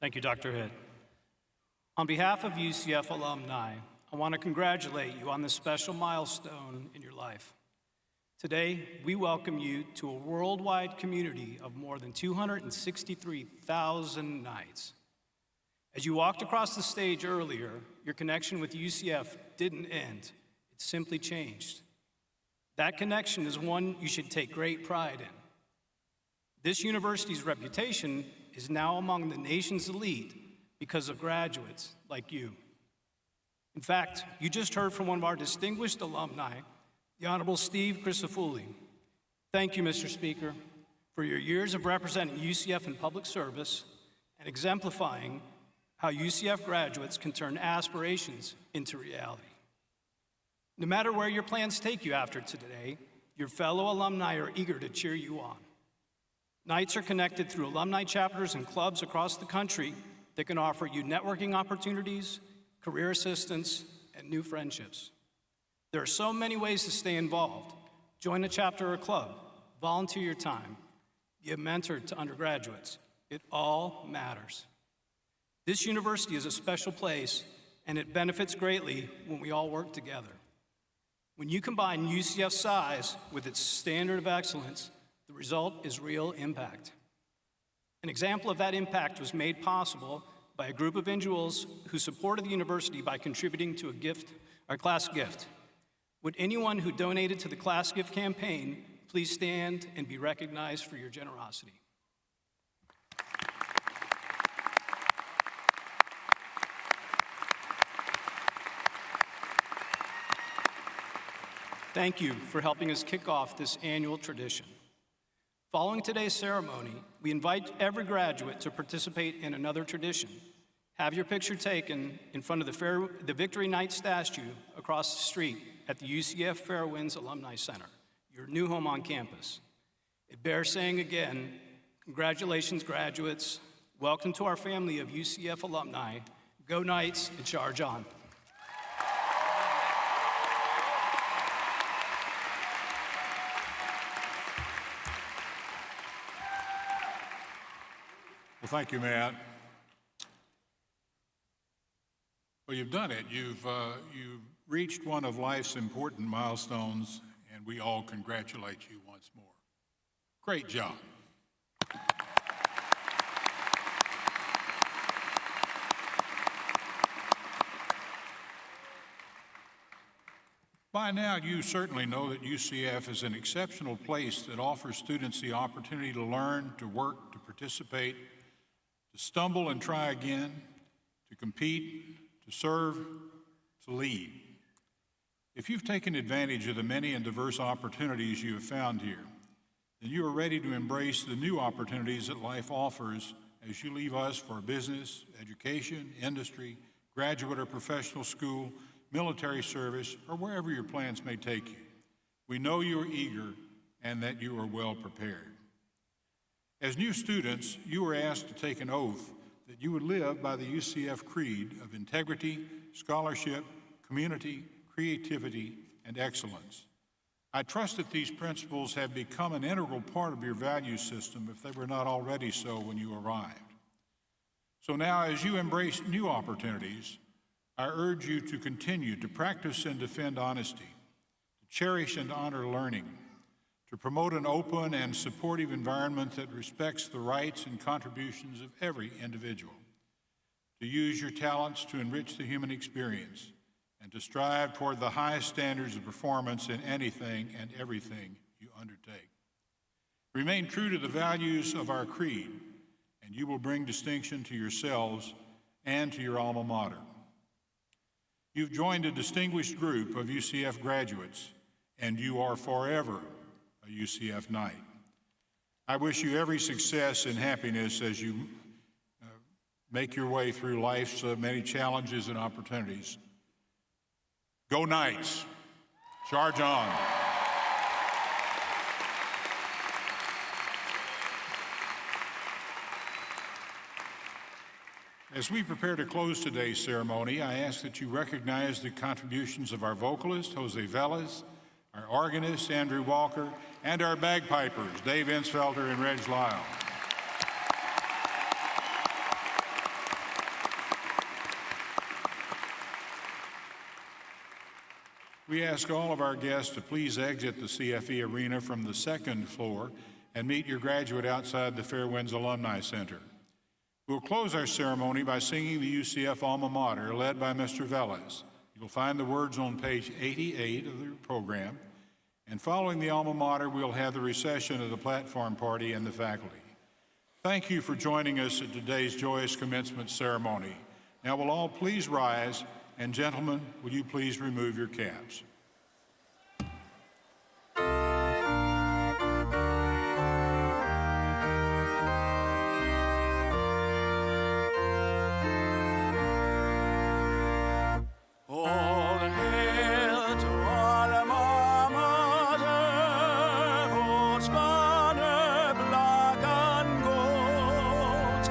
Thank you, Dr. Hitt. On behalf of UCF alumni, I want to congratulate you on this special milestone in your life. Today, we welcome you to a worldwide community of more than 263,000 Knights. As you walked across the stage earlier, your connection with UCF didn't end. It simply changed. That connection is one you should take great pride in. This university's reputation is now among the nation's elite because of graduates like you. In fact, you just heard from one of our distinguished alumni, the Honorable Steve Crisafulli. Thank you, Mr. Speaker, for your years of representing UCF in public service and exemplifying how UCF graduates can turn aspirations into reality. No matter where your plans take you after today, your fellow alumni are eager to cheer you on. Knights are connected through alumni chapters and clubs across the country that can offer you networking opportunities, career assistance, and new friendships. There are so many ways to stay involved. Join a chapter or club, volunteer your time, be a mentor to undergraduates. It all matters. This university is a special place, and it benefits greatly when we all work together. When you combine UCF's size with its standard of excellence, the result is real impact. An example of that impact was made possible by a group of individuals who supported the university by contributing to a class gift. Would anyone who donated to the class gift campaign please stand and be recognized for your generosity? Thank you for helping us kick off this annual tradition. Following today's ceremony, we invite every graduate to participate in another tradition. Have your picture taken in front of the Victory Knight statue across the street at the UCF Fairwinds Alumni Center, your new home on campus. It bears saying again, congratulations, graduates. Welcome to our family of UCF alumni. Go Knights and charge on. Well, thank you, Matt. Well, you've done it. You've reached one of life's important milestones, and we all congratulate you once more. Great job. By now, you certainly know that UCF is an exceptional place that offers students the opportunity to learn, to work, to participate, to stumble and try again, to compete, to serve, to lead. If you've taken advantage of the many and diverse opportunities you have found here, then you are ready to embrace the new opportunities that life offers as you leave us for business, education, industry, graduate or professional school, military service, or wherever your plans may take you. We know you are eager and that you are well prepared. As new students, you are asked to take an oath that you would live by the UCF creed of integrity, scholarship, community, creativity, and excellence. I trust that these principles have become an integral part of your value system if they were not already so when you arrived. So now, as you embrace new opportunities, I urge you to continue to practice and defend honesty, to cherish and honor learning, to promote an open and supportive environment that respects the rights and contributions of every individual, to use your talents to enrich the human experience, and to strive toward the highest standards of performance in anything and everything you undertake. Remain true to the values of our creed, and you will bring distinction to yourselves and to your alma mater. You've joined a distinguished group of UCF graduates, and you are forever a UCF Knight. I wish you every success and happiness as you make your way through life's many challenges and opportunities. Go Knights! Charge on! As we prepare to close today's ceremony, I ask that you recognize the contributions of our vocalist, Jose Velez, our organist, Andrew Walker, and our bagpipers, Dave Insfelder and Reg Lyle. We ask all of our guests to please exit the CFE arena from the second floor and meet your graduate outside the Fairwinds Alumni Center. We'll close our ceremony by singing the UCF Alma Mater, led by Mr. Velez. You'll find the words on page 88 of the program. And following the Alma Mater, we'll have the recession of the platform party and the faculty. Thank you for joining us at today's joyous commencement ceremony. Now will all please rise, and gentlemen, will you please remove your caps? All hail to alma mater, whose banner black and gold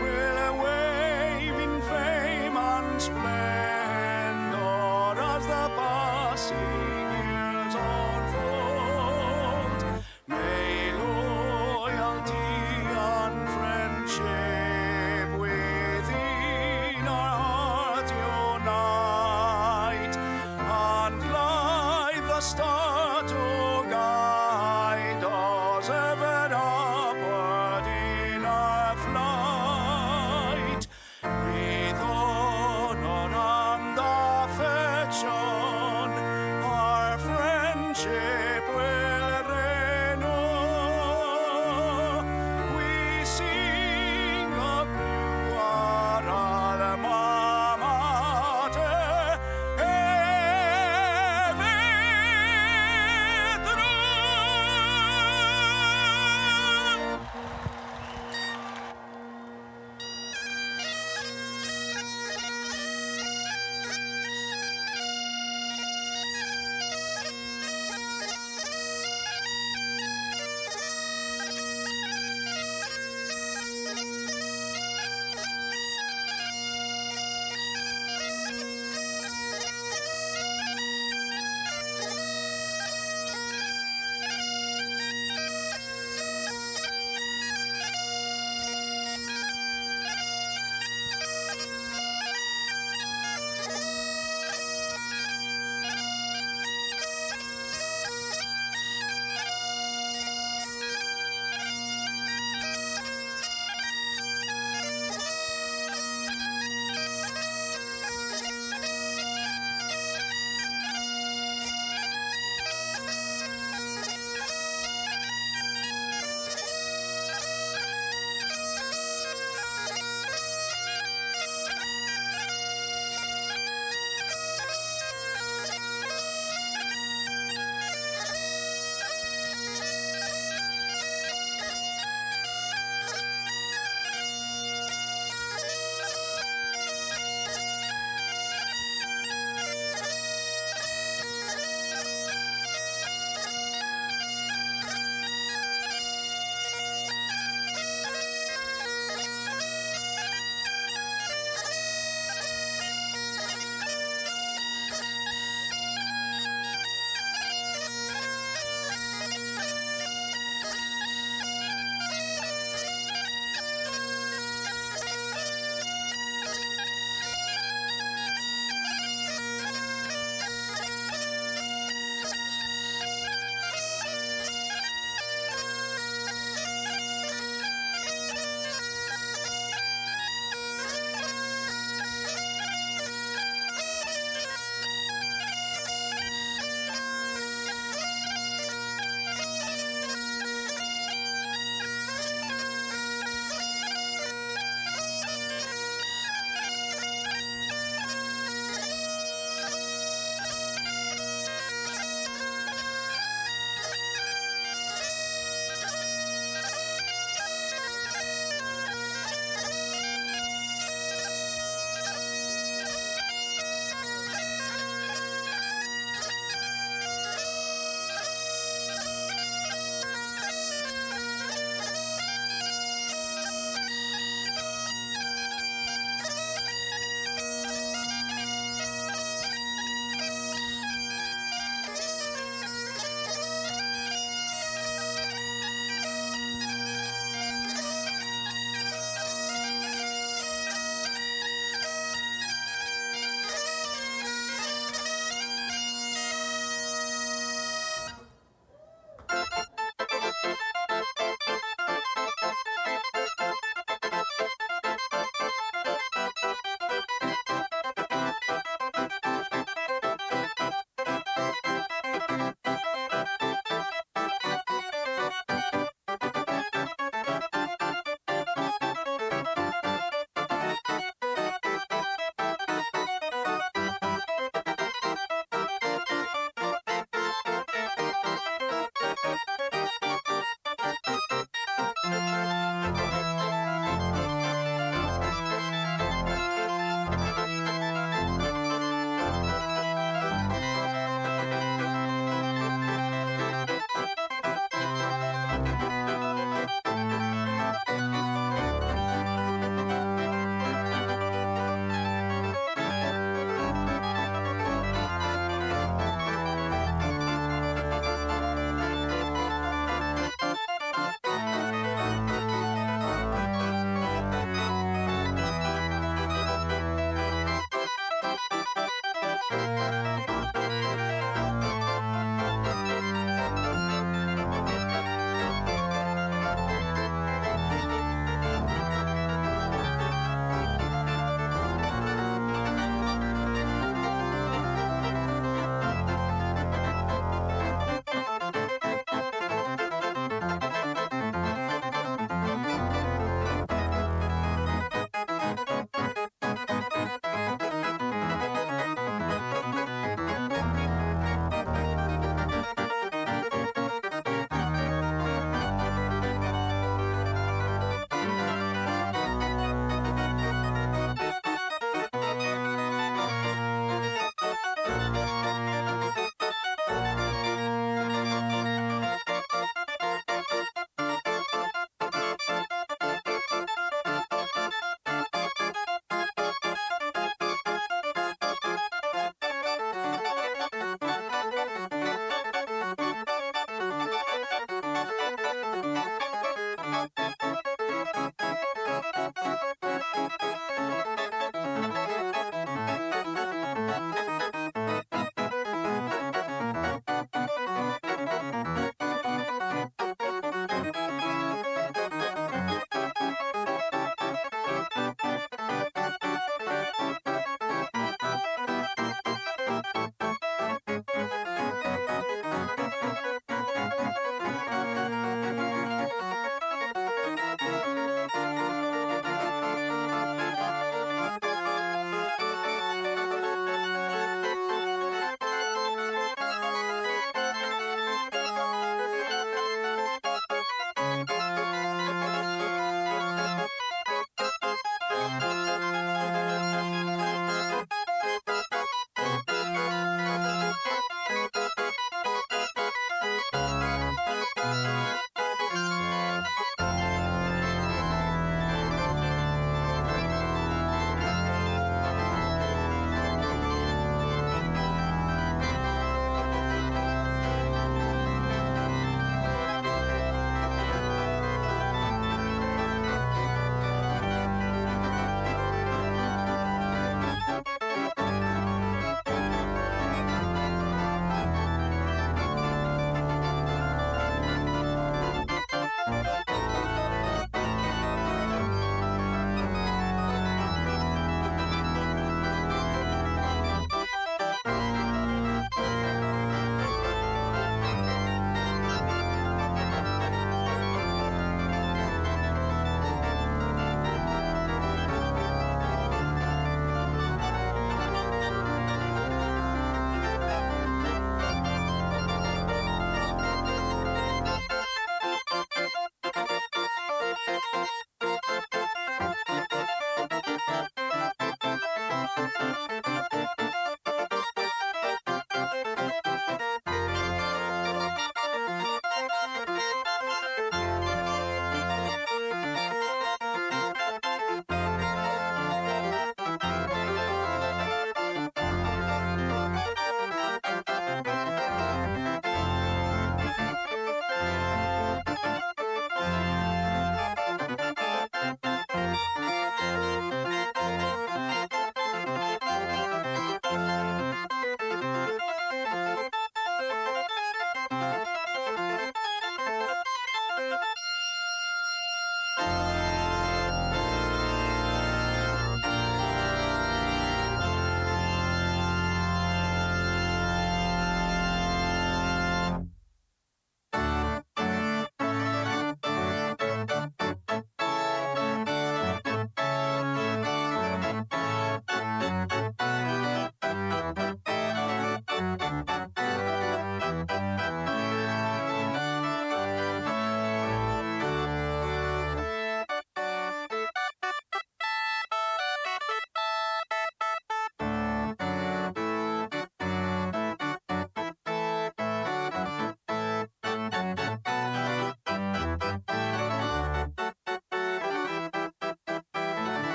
will wave in fame and splendor as the passing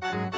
Thank you.